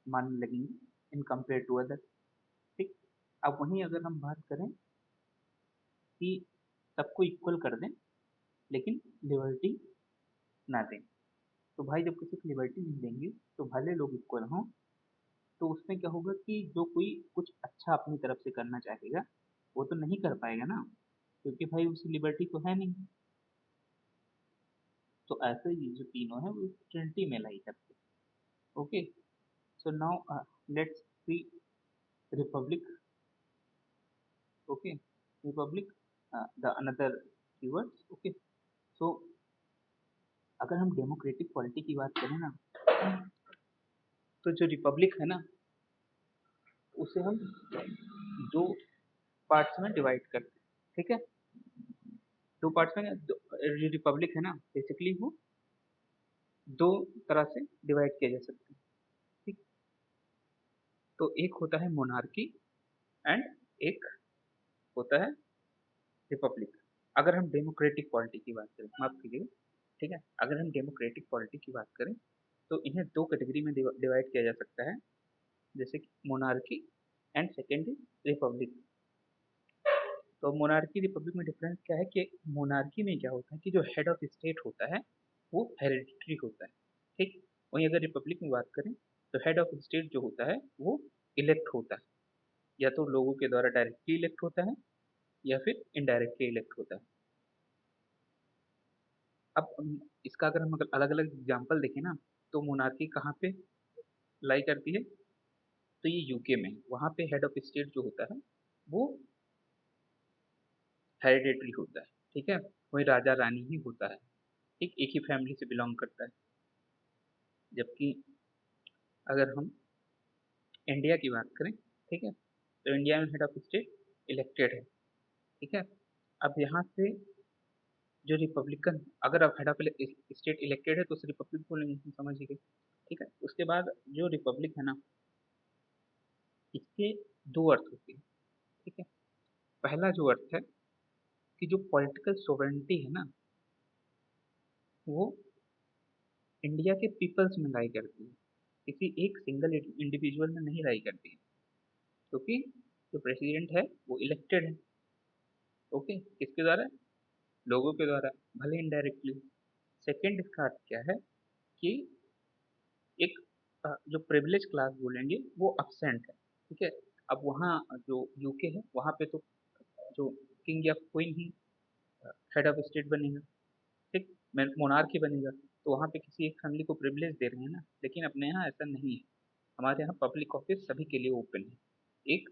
मानने लगेंगे इन कंपेयर टू अदर, ठीक। अब वहीं अगर हम बात करें कि सबको इक्वल कर दें लेकिन लिबर्टी ना दें, तो भाई जब किसी को लिबर्टी नहीं देंगे तो भले लोग इक्वल हों, तो उसमें क्या होगा कि जो कोई कुछ अच्छा अपनी तरफ से करना चाहेगा वो तो नहीं कर पाएगा ना, क्योंकि भाई उसे लिबर्टी तो है नहीं। तो ऐसे ये जो तीनों है वो ट्रिनिटी में लाई करते हैं। Okay. So now let's see republic. Okay. Republic the another keywords. Okay. So अगर हम डेमोक्रेटिक पॉलिटी की बात करें ना, तो जो रिपब्लिक है ना, उसे हम दो पार्ट्स में डिवाइड करते हैं, ठीक है। दो पार्ट्स में जो रिपब्लिक है ना, बेसिकली वो दो तरह से डिवाइड किया जा सकता है, ठीक। तो एक होता है मोनार्की एंड एक होता है रिपब्लिक। अगर हम डेमोक्रेटिक पॉलिटी की बात करें, माफ कीजिएगा, ठीक है, अगर हम डेमोक्रेटिक पॉलिटी की बात करें तो इन्हें दो कैटेगरी में डिवाइड किया जा सकता है, जैसे कि monarchy and second is Republic. तो मोनार्की रिपब्लिक में डिफरेंस क्या है कि मोनार्की में क्या होता है कि जो हेड ऑफ स्टेट होता है वो हेरिडिटरी होता है, ठीक। वहीं अगर रिपब्लिक में बात करें तो हेड ऑफ स्टेट जो होता है वो इलेक्ट होता है, या तो लोगों के द्वारा डायरेक्टली इलेक्ट होता है या फिर इनडायरेक्टली इलेक्ट होता है। अब इसका अगर हम अगर अलग अलग एग्जाम्पल देखें ना, तो मोनार्की कहाँ पे लाई करती है, तो ये यूके में, वहाँ पे हेड ऑफ स्टेट जो होता है वो हेरिडेटरी होता है, ठीक है। वही राजा रानी ही होता है, ठीक, एक ही फैमिली से बिलोंग करता है। जबकि अगर हम इंडिया की बात करें, ठीक है, तो इंडिया में हेड ऑफ स्टेट इलेक्टेड है, ठीक है। अब यहाँ से जो रिपब्लिकन, अगर अब हेड ऑफ स्टेट इलेक्टेड है तो उसे रिपब्लिक बोलेंगे, हम समझ गए, ठीक है। उसके बाद जो रिपब्लिक है ना, इसके दो अर्थ होते हैं, ठीक है। पहला जो अर्थ है कि जो पॉलिटिकल सोवरेनिटी है ना, वो इंडिया के पीपल्स में लाई करती है, किसी एक सिंगल इंडिविजुअल में नहीं लाई करती है, क्योंकि जो प्रेसिडेंट है वो इलेक्टेड है, ओके, किसके द्वारा, लोगों के द्वारा, भले इनडायरेक्टली। सेकेंड इसका अर्थ क्या है कि एक जो प्रिविलेज क्लास बोलेंगे वो absent है, ठीक है। अब वहाँ जो यूके है वहाँ पे तो जो किंग या queen he head of state बनेगा, ठीक, मोनार्की बनेगा, तो वहाँ पे किसी एक फैमिली को प्रिविलेज दे रहे हैं ना, लेकिन अपने यहाँ ऐसा नहीं है। हमारे यहाँ पब्लिक ऑफिस सभी के लिए ओपन है। एक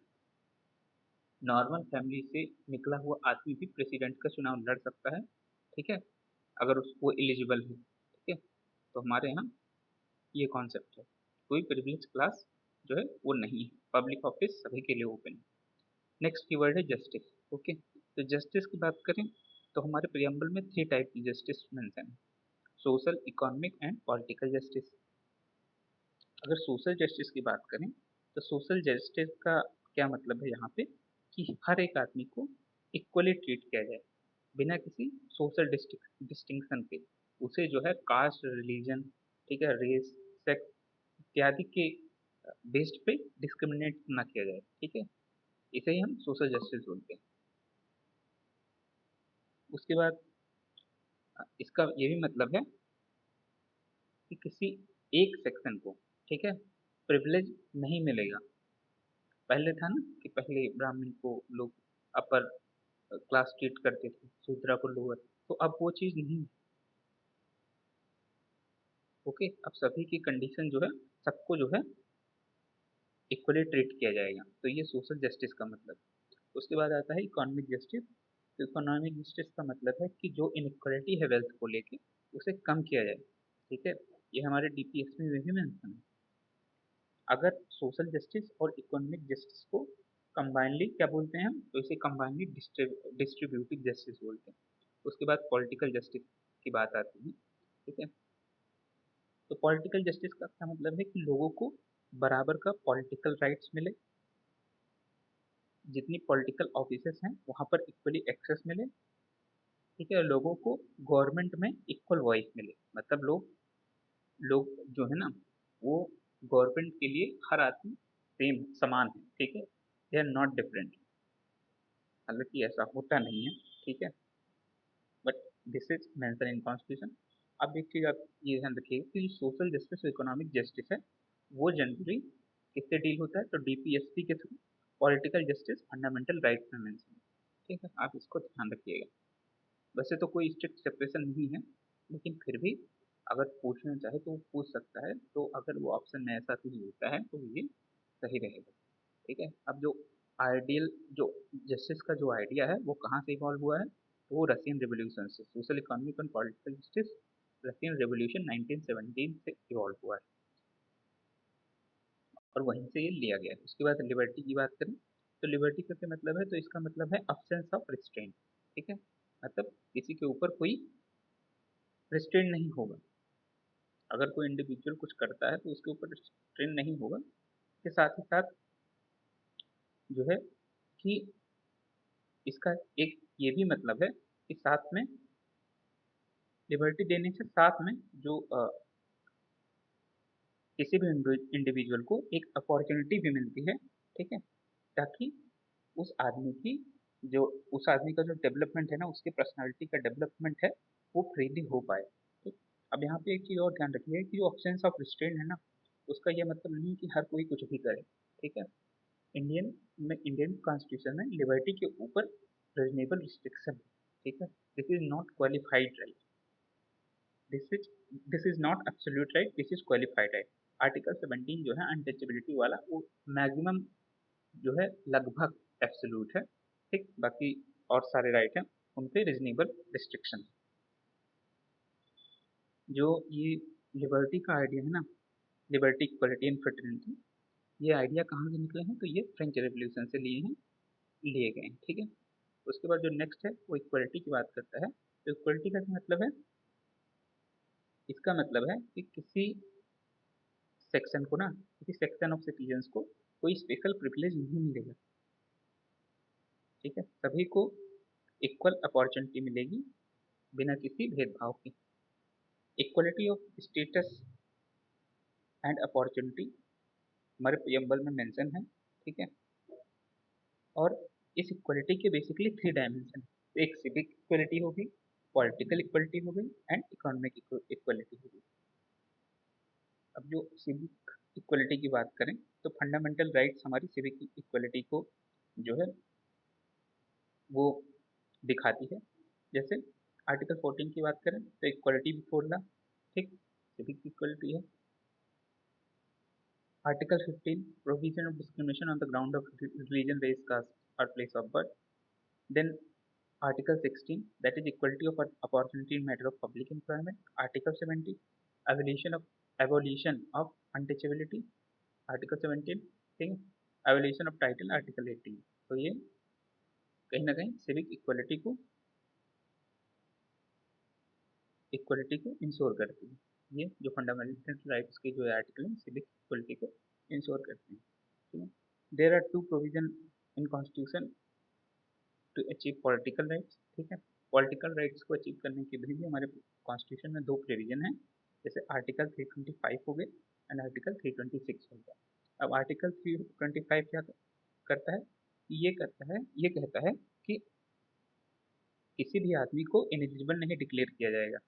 नॉर्मल फैमिली से निकला हुआ आदमी भी प्रेसिडेंट का चुनाव लड़ सकता है, ठीक है, अगर वो एलिजिबल है, ठीक है। तो हमारे यहाँ ये कॉन्सेप्ट है, कोई प्रिविलेज क्लास जो है वो नहीं है, पब्लिक ऑफिस सभी के लिए ओपन है। नेक्स्ट कीवर्ड है जस्टिस। ओके, तो जस्टिस की बात करें तो हमारे प्रियम्बल में 3 टाइप की जस्टिस मेंशन है, social, economic and political justice. अगर सोशल जस्टिस की बात करें तो सोशल जस्टिस का क्या मतलब है यहाँ पे, कि हर एक आदमी को इक्वली ट्रीट किया जाए बिना किसी सोशल डिस्टिंक्शन के। उसे जो है कास्ट, रिलीजन, ठीक है, रेस, सेक्स इत्यादि के बेस्ड पे डिस्क्रिमिनेट ना किया जाए, ठीक है, इसे ही हम सोशल जस्टिस बोलते हैं। उसके बाद इसका ये भी मतलब है कि किसी एक सेक्शन को, ठीक है, प्रिविलेज नहीं मिलेगा। पहले था ना कि पहले ब्राह्मण को लोग अपर क्लास ट्रीट करते थे, शूद्रा को लोअर, तो अब वो चीज नहीं है। ओके, अब सभी की कंडीशन जो है, सबको जो है इक्वली ट्रीट किया जाएगा, तो ये सोशल जस्टिस का मतलब है। उसके बाद आता है इकोनॉमिक जस्टिस। तो इकोनॉमिक जस्टिस का मतलब है कि जो इनइक्वालिटी है वेल्थ को लेके, उसे कम किया जाए, ठीक है। ये हमारे डीपीएस में भी मेंशन है। अगर सोशल जस्टिस और इकोनॉमिक जस्टिस को कंबाइनली क्या बोलते हैं हम, तो इसे कंबाइनली डिस्ट्रीब्यूटिव जस्टिस बोलते हैं। उसके बाद पॉलिटिकल जस्टिस की बात आती है, ठीक है। तो पॉलिटिकल जस्टिस का क्या मतलब है कि लोगों को बराबर का पॉलिटिकल राइट्स मिले, जितनी पॉलिटिकल ऑफिसेस हैं वहां पर इक्वली एक्सेस मिले, ठीक है, लोगों को गवर्नमेंट में इक्वल वॉइस मिले, मतलब लोग लोग जो है ना, वो गवर्नमेंट के लिए हर आदमी सेम समान है, ठीक है, दे आर नॉट डिफरेंट। हालांकि ऐसा होता नहीं है, ठीक है, but this is mention in constitution. अब एक चीज आप ये ध्यान रखिएगा कि सोशल जस्टिस और इकोनॉमिक जस्टिस है, वो जनरली किससे डील होता है, तो डीपीएसपी के through political justice fundamental rights में मेंशन है, ठीक है, आप इसको ध्यान रखिएगा। वैसे तो कोई स्ट्रिक्ट सेपरेशन नहीं है, लेकिन फिर भी अगर पूछना चाहे तो वो पूछ सकता है, तो अगर वो ऑप्शन में ऐसा कुछ होता है तो ये सही रहेगा, ठीक है। अब जो आइडियल जो जस्टिस का जो आइडिया है वो कहाँ से इवॉल्व हुआ है, तो वो रशियन रेवोल्यूशन से, social, economic and political justice Russian revolution 1917 से इवॉल्व हुआ है, और वहीं से ये लिया गया है। उसके बाद लिबर्टी की बात करें तो लिबर्टी का क्या मतलब है, तो इसका मतलब है अब्सेंस ऑफ रिस्ट्रेंट, ठीक है, मतलब किसी के ऊपर कोई रिस्ट्रेंट नहीं होगा। अगर कोई इंडिविजुअल कुछ करता है तो उसके ऊपर रिस्ट्रेंट नहीं होगा। के साथ ही साथ जो है कि इसका एक ये भी मतलब है कि साथ में लिबर्टी देने से साथ में जो किसी भी इंडिविजुअल को एक अपॉर्चुनिटी भी मिलती है, ठीक है, ताकि उस आदमी की जो उस आदमी का जो डेवलपमेंट है ना, उसकी पर्सनालिटी का डेवलपमेंट है, वो फ्रीली हो पाए, ठीक। अब यहाँ पे एक चीज और ध्यान रखिए कि जो ऑब्सेंस ऑफ रिस्ट्रेंट है ना, उसका यह मतलब नहीं है कि हर कोई कुछ भी करे, ठीक है। इंडियन कॉन्स्टिट्यूशन में लिबर्टी के ऊपर रीजनेबल रिस्ट्रिक्शन है, ठीक है, this is not qualified right, this is this is not absolute right, this is qualified right. Article 17 जो है अनटचेबिलिटी वाला, वो मैक्सिमम जो है लगभग एब्सोल्यूट है, ठीक, बाकी और सारे राइट हैं उन पे रीजनेबल रिस्ट्रिक्शन। जो ये लिबर्टी का आइडिया है ना, लिबर्टी, इक्वलिटी एंड फ्रेटर्निटी, ये आइडिया कहाँ से निकले हैं, तो ये फ्रेंच रेवोल्यूशन से लिए गए हैं, ठीक है। उसके बाद जो नेक्स्ट है वो इक्वलिटी की बात करता है। तो इक्वलिटी का क्या मतलब है, इसका मतलब है कि किसी सेक्शन को ना, किसी सेक्शन ऑफ सिटीजन्स को कोई स्पेशल प्रिविलेज नहीं मिलेगा, ठीक है, सभी को इक्वल अपॉर्चुनिटी मिलेगी बिना किसी भेदभाव के। Equality of status and opportunity हमारे प्रियम्बल में मेंशन है, ठीक है, और इस इक्वलिटी के बेसिकली 3 डायमेंशन है, एक सिविक इक्वलिटी होगी, पॉलिटिकल इक्वलिटी हो गई एंड इकोनॉमिक इक्वलिटी होगी। अब जो सिविक इक्वलिटी की बात करें तो फंडामेंटल राइट्स हमारी सिविक इक्वलिटी को जो है वो दिखाती है। जैसे आर्टिकल 14 की बात करें तो इक्वलिटी बिफोर लॉ, ठीक, सिविक इक्वलिटी है। Article 15 provision of discrimination on the ground of religion, race, caste और place of birth. Then Article 16, that is equality of opportunity in matter of public employment. Article 17, abolition of untouchability. Article 17, ठीक है, abolition of title. Article 18, तो ये कहीं ना कहीं civic equality को ensure करती है। ये जो फंडामेंटल राइट्स के जो आर्टिकल हैं सिविक इक्वलिटी को इंश्योर करते हैं, ठीक है। There are two provision in constitution to achieve political rights, ठीक है। पॉलिटिकल राइट्स को अचीव करने के लिए भी हमारे कॉन्स्टिट्यूशन में दो प्रोविजन है, जैसे आर्टिकल 325 हो गए एंड आर्टिकल 326 हो गया। अब आर्टिकल 325 क्या करता है, ये कहता है कि किसी भी आदमी को इलिजिबल नहीं डिक्लेयर किया जाएगा,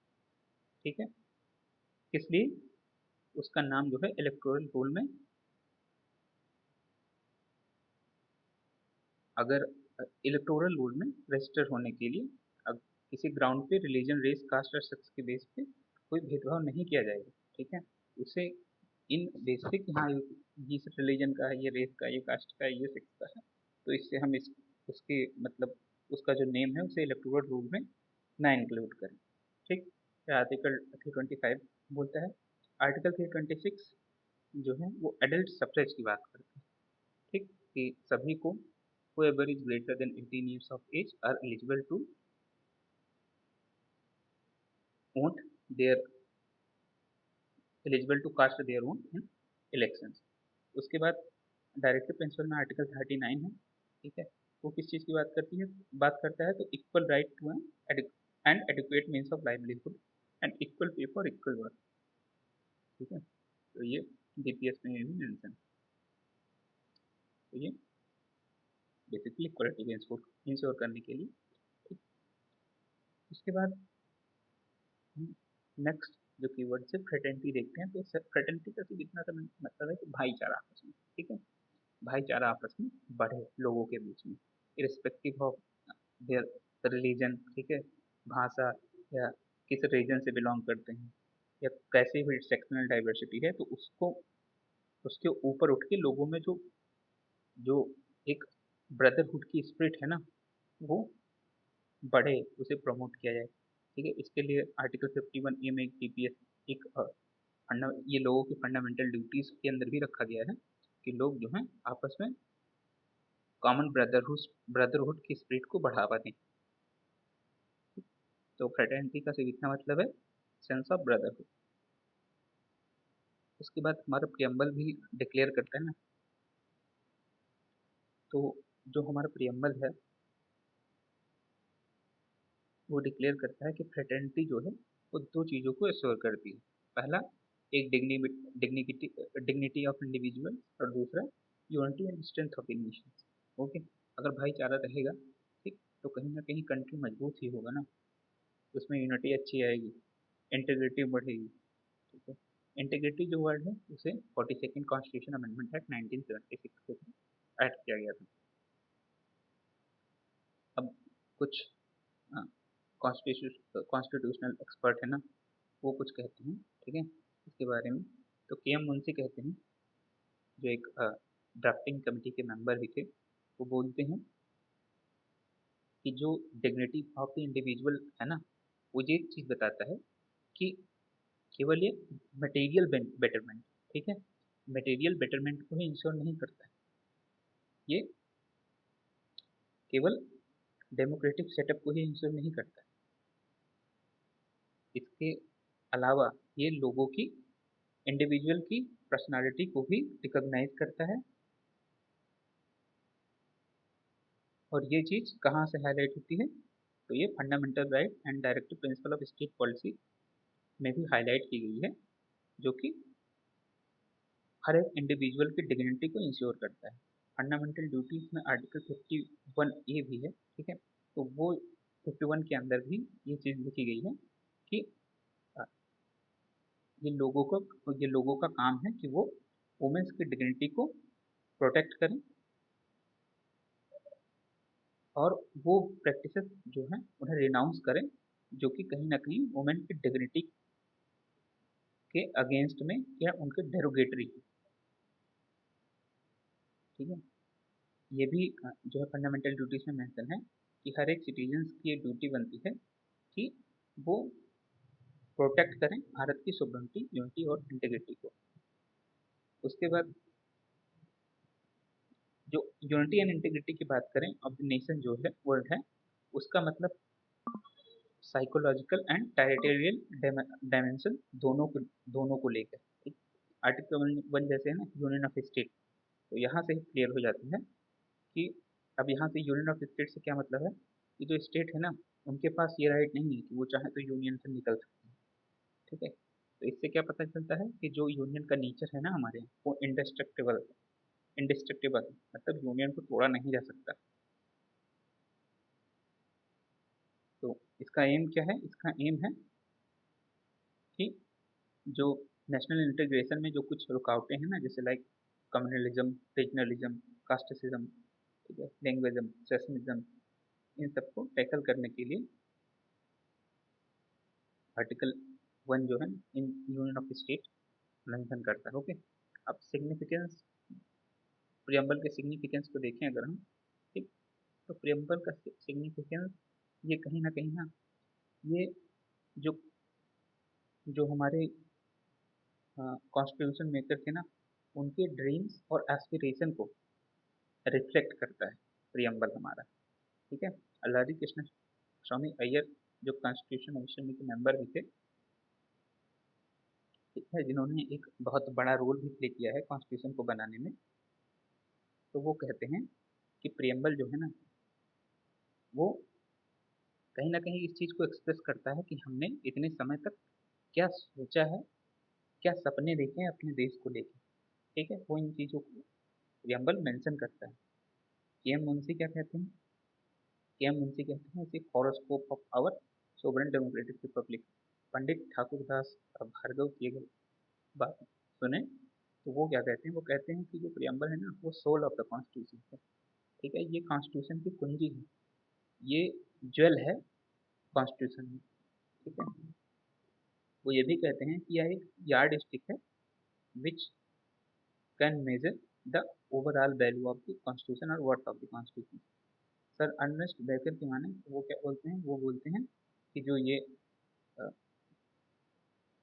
ठीक है। इसलिए उसका नाम जो है इलेक्टोरल रोल में, अगर इलेक्टोरल रोल में रजिस्टर होने के लिए अब किसी ग्राउंड पे रिलीजन, रेस, कास्ट और सेक्स के बेस पे कोई भेदभाव नहीं किया जाएगा, ठीक है। उसे इन बेस पे कि हाँ ये इस रिलीजन का है, ये रेस का, ये कास्ट का है, ये सेक्स का है, तो इससे हम इस उसके मतलब उसका जो नेम है उसे इलेक्टोरल रोल में ना इंक्लूड करें, ठीक। आर्टिकल 325 बोलता है। आर्टिकल 326 जो है वो एडल्ट सफ्रेज की बात करता है, ठीक, कि सभी को whoever is greater than 18 years of age are eligible to vote their eligible to cast their vote in elections। उसके बाद डायरेक्टिव प्रिंसिपल में आर्टिकल 39 है, ठीक है। वो किस चीज़ की बात करता है, तो equal right to and adequate means of livelihood and equal pay for equal work, ठीक है। तो ये डीपीएस में भी मेंशन, तो ये बेसिकली इक्वलिटी को इंश्योर करने के लिए, ठीक। उसके बाद नेक्स्ट जो कीवर्ड से फ्रेटर्निटी देखते हैं, तो फ्रेटर्निटी का सिर्फ इतना सा मतलब है कि भाईचारा आपस में, ठीक है, भाईचारा आपस में बढ़े लोगों के बीच में, इरिस्पेक्टिव ऑफ देयर रिलीजन, ठीक है, भाषा, या किस रीजन से बिलोंग करते हैं, या कैसी भी सेक्शनल डाइवर्सिटी है, तो उसको उसके ऊपर उठ के लोगों में जो जो एक ब्रदरहुड की स्पिरिट है ना, वो बढ़े, उसे प्रमोट किया जाए, ठीक है। इसके लिए आर्टिकल 51 ए में टीपीएस एक ये लोगों की फंडामेंटल ड्यूटीज के अंदर भी रखा गया है कि लोग जो हैं आपस में कॉमन ब्रदरहुड की स्पिरिट को बढ़ावा दें। तो फ्रेटर्निटी का सिर्फ इतना मतलब है सेंस ऑफ ब्रदरहुड। उसके बाद हमारा प्रियम्बल भी डिक्लेयर करता है ना, तो जो हमारा प्रियम्बल है वो डिक्लेयर करता है कि फ्रेटर्निटी जो है वो दो चीज़ों को एश्योर करती है। पहला, एक डिग्निटी ऑफ इंडिविजुअल, और दूसरा unity and strength of the nation. Okay, अगर भाईचारा रहेगा, ठीक, तो कहीं ना कहीं कंट्री मजबूत ही होगा ना, उसमें यूनिटी अच्छी आएगी, इंटीग्रिटी बढ़ेगी, ठीक है। इंटीग्रिटी जो वर्ड है उसे 42nd कॉन्स्टिट्यूशन अमेंडमेंट एक्ट 1976 के ऐड किया गया था। अब कुछ कॉन्स्टिट्यूशनल एक्सपर्ट है ना, वो कुछ कहते हैं, ठीक है, इसके बारे में। तो के एम मुंशी कहते हैं, जो एक ड्राफ्टिंग कमेटी के मेंबर भी थे, वो बोलते हैं कि जो डिग्निटी ऑफ द इंडिविजुअल है ना, वो ये चीज़ बताता है कि केवल ये मटेरियल बेटरमेंट, ठीक है, मटेरियल बेटरमेंट को ही इंश्योर नहीं करता है, ये केवल डेमोक्रेटिक सेटअप को ही इंश्योर नहीं करता है, इसके अलावा ये लोगों की इंडिविजुअल की पर्सनालिटी को भी रिकॉग्नाइज करता है। और ये चीज़ कहाँ से हाईलाइट होती है, तो ये fundamental right and directive principle of state policy में भी हाईलाइट की गई है, जो कि हर एक इंडिविजुअल की डिग्निटी को इंश्योर करता है। फंडामेंटल ड्यूटीज में आर्टिकल 51 ए भी है, ठीक है, तो वो 51 के अंदर भी ये चीज़ लिखी गई है कि अ, ये लोगों का काम है कि वो वुमेन्स की डिग्निटी को प्रोटेक्ट करें और वो प्रैक्टिसेस जो हैं उन्हें रिनाउंस करें, जो कि कहीं ना कहीं वुमेन की डिग्निटी के अगेंस्ट में या उनके डेरोगेटरी, ठीक है। ये भी जो है फंडामेंटल ड्यूटीज में मेंशन है कि हर एक सिटीजन्स की ये ड्यूटी बनती है कि वो प्रोटेक्ट करें भारत की सोवरेनिटी, यूनिटी और इंटीग्रिटी को। उसके बाद जो यूनिटी एंड इंटीग्रिटी की बात करें ऑफ द नेशन जो है वर्ल्ड है, उसका मतलब साइकोलॉजिकल एंड टेरिटोरियल डायमेंशन दोनों को लेकर। आर्टिकल 1 जैसे है ना यूनियन ऑफ स्टेट, तो यहाँ से क्लियर हो जाती है कि अब यहाँ से यूनियन ऑफ स्टेट से क्या मतलब है कि जो स्टेट है ना उनके पास ये राइट नहीं है कि वो चाहे तो यूनियन से निकल सकते हैं, ठीक है। तो इससे क्या पता चलता है कि जो यूनियन का नेचर है ना हमारे यहाँ वो इंडिस्ट्रक्टिबल, मतलब यूनियन को तोड़ा नहीं जा सकता। तो इसका एम क्या है, इसका एम है कि जो नेशनल इंटीग्रेशन में जो कुछ रुकावटें हैं ना, जैसे लाइक कम्युनलिज्म, रीजनलिज्म, कास्टिसिज्म, ठीक है, लैंग्वेजम, सेशनिज्म, इन सबको टैकल करने के लिए आर्टिकल 1 जो है in union of state mention करता है। ओके, अब सिग्निफिकेंस, प्रियम्बल के सिग्निफिकेंस को देखें अगर हम, ठीक, तो प्रियम्बल का सिग्निफिकेंस ये कहीं ना कहीं ना, ये जो जो हमारे कॉन्स्टिट्यूशन मेकर थे ना उनके ड्रीम्स और एस्पिरेशन को रिफ्लेक्ट करता है प्रियम्बल हमारा, ठीक है। अल्लारी कृष्ण स्वामी अय्यर जो कॉन्स्टिट्यूशन कमीशन के मेंबर भी थे, ठीक है, जिन्होंने एक बहुत बड़ा रोल भी प्ले किया है कॉन्स्टिट्यूशन को बनाने में, तो वो कहते हैं कि प्रियम्बल जो है ना वो कहीं ना कहीं इस चीज़ को एक्सप्रेस करता है कि हमने इतने समय तक क्या सोचा है, क्या सपने देखे हैं अपने देश को लेकर, ठीक है, वो इन चीज़ों को प्रियम्बल मेंशन करता है। केएम मुंशी क्या कहते हैं, केएम मुंशी कहते हैं इसे horoscope of our sovereign democratic republic. Pandit Thakur Das Bhargava की अगर बात सुने तो वो क्या कहते हैं, वो कहते हैं कि जो प्रियम्बल है ना वो सोल ऑफ द कॉन्स्टिट्यूशन है, ठीक है, ये कॉन्स्टिट्यूशन की कुंजी है, ये ज्वेल है कॉन्स्टिट्यूशन में, ठीक है। वो ये भी कहते हैं कि यह एक यार्ड स्टिक है which can measure the overall value of the constitution और worth of the constitution. Sir Ernest Barker के माने वो क्या बोलते हैं, वो बोलते हैं कि जो ये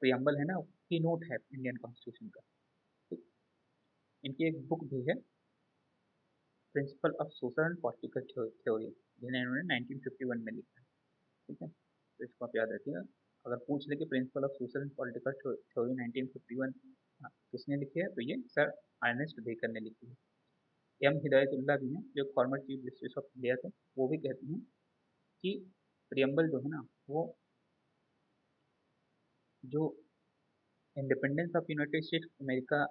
प्रियम्बल है ना की नोट है इंडियन कॉन्स्टिट्यूशन का। तो इनकी एक बुक भी है, principle of social and political theory, जिन्हें इन्होंने 1951 में लिखा है, ठीक है। तो इसको आप याद रखिएगा, अगर पूछ ले कि principle of social and political theory 1951 किसने लिखी है, तो ये सर अर्नेस्ट बेकर ने लिखी है। एम हिदायतुल्लाह भी हैं जो former chief justice of India थे, वो भी कहते हैं कि प्रियम्बल जो है ना वो जो independence of United states America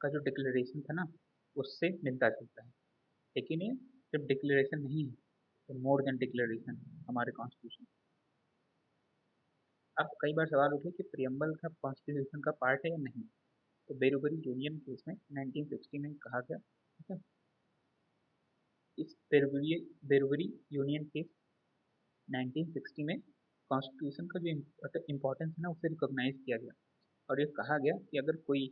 का जो डिक्लेरेशन था ना उससे मिलता जुलता है, लेकिन ये सिर्फ डिक्लेरेशन नहीं है, तो मोर देन डिक्लेरेशन हमारे कॉन्स्टिट्यूशन। अब कई बार सवाल उठे कि प्रियम्बल का कॉन्स्टिट्यूशन का पार्ट है या नहीं, तो बेरोबरी यूनियन केस में 1960 में कहा गया, ठीक है। इस बेरोबरी यूनियन केस 1960 में कॉन्स्टिट्यूशन का जो इम्पोर्टेंस है ना उसे रिकॉग्नाइज किया गया, और ये कहा गया कि अगर कोई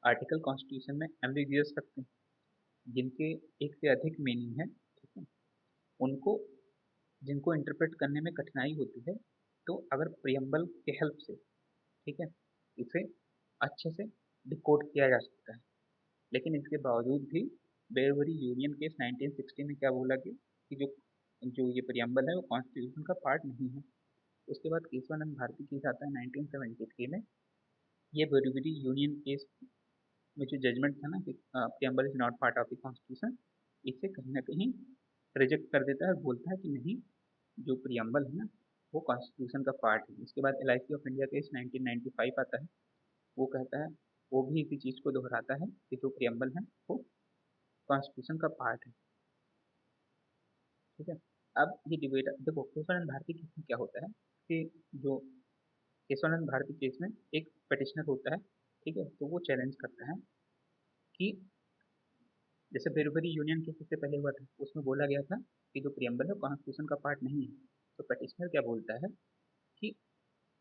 आर्टिकल कॉन्स्टिट्यूशन में एम्बिगियस रखते हैं जिनके एक से अधिक मीनिंग है, ठीक है, उनको जिनको इंटरप्रेट करने में कठिनाई होती है, तो अगर प्रियम्बल के हेल्प से, ठीक है, इसे अच्छे से डिकोड किया जा सकता है। लेकिन इसके बावजूद भी बेरवरी यूनियन केस 1960 में क्या बोला गया कि जो जो ये प्रियम्बल है वो कॉन्स्टिट्यूशन का पार्ट नहीं है। उसके बाद केशवानंद भारती केस आता है 1973 में, ये बेरवरी यूनियन केस में जो जजमेंट था ना कि preamble is not part of the constitution, इसे कहीं ना कहीं रिजेक्ट कर देता है और बोलता है कि नहीं, जो प्रियम्बल है ना वो कॉन्स्टिट्यूशन का पार्ट है। उसके बाद LIC ऑफ इंडिया केस 1995 आता है, वो कहता है, वो भी इसी चीज़ को दोहराता है कि जो प्रियम्बल है वो कॉन्स्टिट्यूशन का पार्ट है, ठीक है। अब ये डिबेट देखो केशवानंद भारती केस में क्या होता है कि जो केशवानंद भारती केस में एक पटिशनर होता है, ठीक है, तो वो चैलेंज करता है कि जैसे फेब्रुअरी यूनियन केस इससे पहले हुआ था, उसमें बोला गया था कि जो प्रियम्बल है कॉन्स्टिट्यूशन का पार्ट नहीं है। तो पेटिशनर क्या बोलता है कि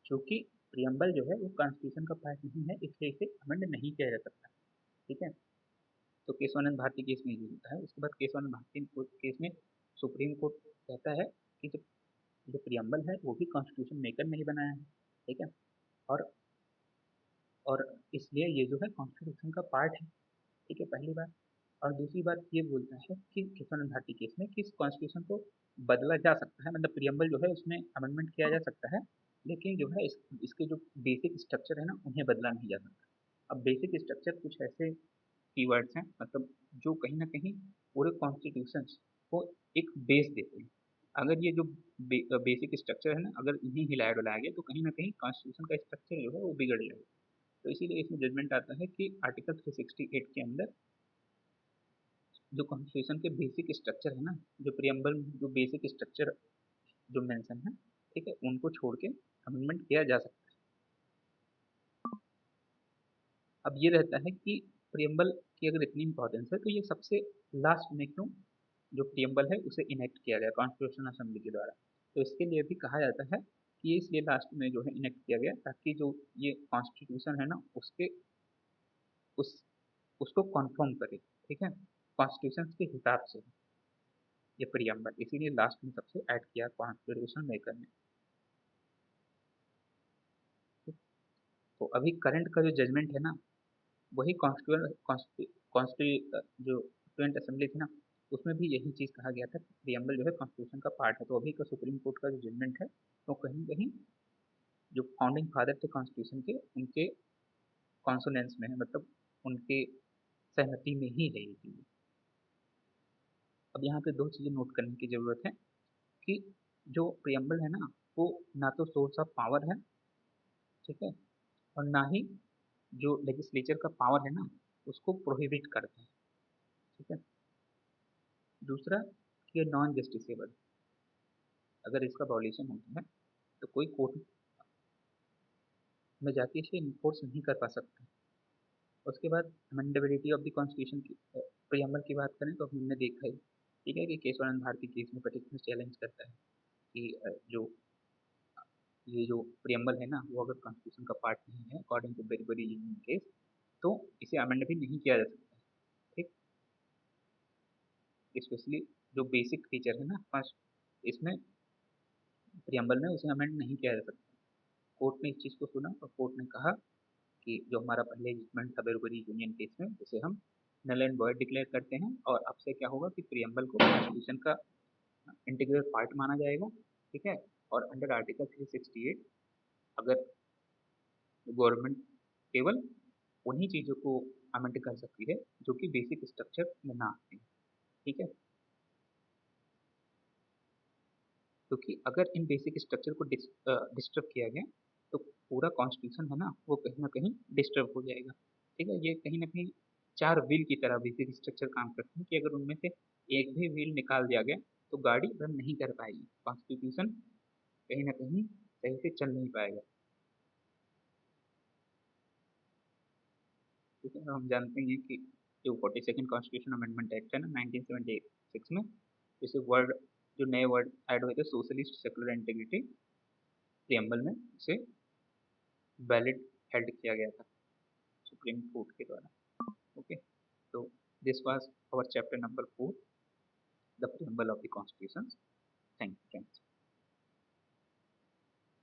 चूंकि प्रियम्बल जो है वो कॉन्स्टिट्यूशन का पार्ट नहीं है, इसलिए इसे अमेंड नहीं किया जा सकता। ठीक है, तो केशवानंद भारती केस में ये होता है। उसके बाद केशवानंद भारती केस में सुप्रीम कोर्ट कहता है कि जो जो प्रियम्बल है वो भी कॉन्स्टिट्यूशन मेकर नहीं बनाया है। ठीक है, और और इसलिए ये जो है कॉन्स्टिट्यूशन का पार्ट है। ठीक है, पहली बात। और दूसरी बात ये बोलता है कि केशवानंद भारती केस में कि इस कॉन्स्टिट्यूशन को बदला जा सकता है, मतलब प्रियम्बल जो है उसमें अमेंडमेंट किया जा सकता है, लेकिन जो है इसके जो बेसिक स्ट्रक्चर है ना उन्हें बदला नहीं जा सकता। अब बेसिक स्ट्रक्चर कुछ ऐसे कीवर्ड्स हैं, मतलब जो कहीं ना कहीं पूरे कॉन्स्टिट्यूशन को एक बेस देते हैं। अगर ये जो बेसिक स्ट्रक्चर है ना, अगर इन्हें हिलाया डुलाया गया तो कहीं ना कहीं कॉन्स्टिट्यूशन का स्ट्रक्चर जो है वो बिगड़ जाएगा। तो इसीलिए इसमें जजमेंट आता है कि आर्टिकल 368 के अंदर जो कॉन्स्टिट्यूशन के बेसिक स्ट्रक्चर है ना, जो प्रियम्बल जो बेसिक स्ट्रक्चर जो मेंशन है, ठीक है, उनको छोड़ के अमेंडमेंट किया जा सकता है। अब ये रहता है कि प्रियम्बल की अगर इतनी इंपॉर्टेंस है तो ये सबसे लास्ट में क्यों जो प्रियम्बल है उसे इनेक्ट किया गया कॉन्स्टिट्यूशन असेंबली के द्वारा। तो इसके लिए भी कहा जाता है कि ये इसलिए लास्ट में जो है इनेक्ट किया गया ताकि जो ये कॉन्स्टिट्यूशन है ना उसके उस उसको कन्फर्म करे। ठीक है, कॉन्स्टिट्यूशन के हिसाब से ये प्रियम्बल इसीलिए लास्ट में सबसे ऐड किया कॉन्स्टिट्यूशन मेकर ने। तो अभी करंट का जो जजमेंट है ना वही कॉन्स्टिट्यूएंट असेंबली थी ना, उसमें भी यही चीज़ कहा गया था कि प्रियम्बल जो है कॉन्स्टिट्यूशन का पार्ट है। तो अभी का सुप्रीम कोर्ट का जो जजमेंट है वो कहीं कहीं जो फाउंडिंग फादर थे कॉन्स्टिट्यूशन के उनके कॉन्सोनेंस में है, मतलब उनके सहमति में ही है ये चीज़। अब यहाँ पे दो चीज़ें नोट करने की ज़रूरत है कि जो प्रियम्बल है ना वो ना तो सोर्स ऑफ पावर है, ठीक है, और ना ही जो लेजिस्लेचर का पावर है ना उसको प्रोहिबिट करता है। ठीक है, दूसरा कि ये नॉन जस्टिसेबल, अगर इसका वॉल्यूशन होता है तो कोई कोर्ट में जाके इसे इन्फोर्स नहीं कर पा सकता। उसके बाद अमेंडेबिलिटी ऑफ द कॉन्स्टिट्यूशन की प्रियम्बल की बात करें तो हमने देखा ही, ठीक है, कि केशवानंद भारती केस में पर्टिकुलर चैलेंज करता है कि जो ये जो प्रियम्बल है ना वो अगर कॉन्स्टिट्यूशन का पार्ट नहीं है अकॉर्डिंग टू बेरीबरी यूनियन केस तो इसे अमेंड भी नहीं किया जा सकता। ठीक, स्पेशली जो बेसिक फीचर है ना फर्स्ट इसमें प्रियम्बल में उसे अमेंड नहीं किया जा सकता। कोर्ट ने इस चीज़ को सुना और कोर्ट ने कहा कि जो हमारा पहले जजमेंट था बेरीबरी यूनियन केस में उसे हम नल एंड वॉइड डिक्लेयर करते हैं और अब से क्या होगा कि प्रियम्बल को कॉन्स्टिट्यूशन का इंटीग्रल पार्ट माना जाएगा। ठीक है, और अंडर आर्टिकल 368 अगर गवर्नमेंट केवल उन्हीं चीज़ों को अमेंड कर सकती है जो कि बेसिक स्ट्रक्चर में ना आती है। ठीक है, क्योंकि अगर इन बेसिक स्ट्रक्चर को डिस्टर्ब किया गया तो पूरा कॉन्स्टिट्यूशन है ना वो कहीं ना कहीं डिस्टर्ब हो जाएगा। ठीक है, ये कहीं ना कहीं चार व्हील की तरह बेसिक स्ट्रक्चर काम करते हैं कि अगर उनमें से एक भी व्हील निकाल दिया गया तो गाड़ी रन नहीं कर पाएगी, कॉन्स्टिट्यूशन कहीं ना कहीं सही से चल नहीं पाएगा। ठीक है, हम जानते हैं कि जो 42nd कॉन्स्टिट्यूशन अमेंडमेंट एक्ट है ना 1976 में, जैसे वर्ड जो नए वर्ड ऐड हुए थे सोशलिस्ट सेकुलर इंटीग्रिटी प्रियम्बल में इसे वैलिड हेल्ड किया गया था सुप्रीम कोर्ट के द्वारा। ओके, तो this was our chapter number 4 the preamble of the constitution. Thank you.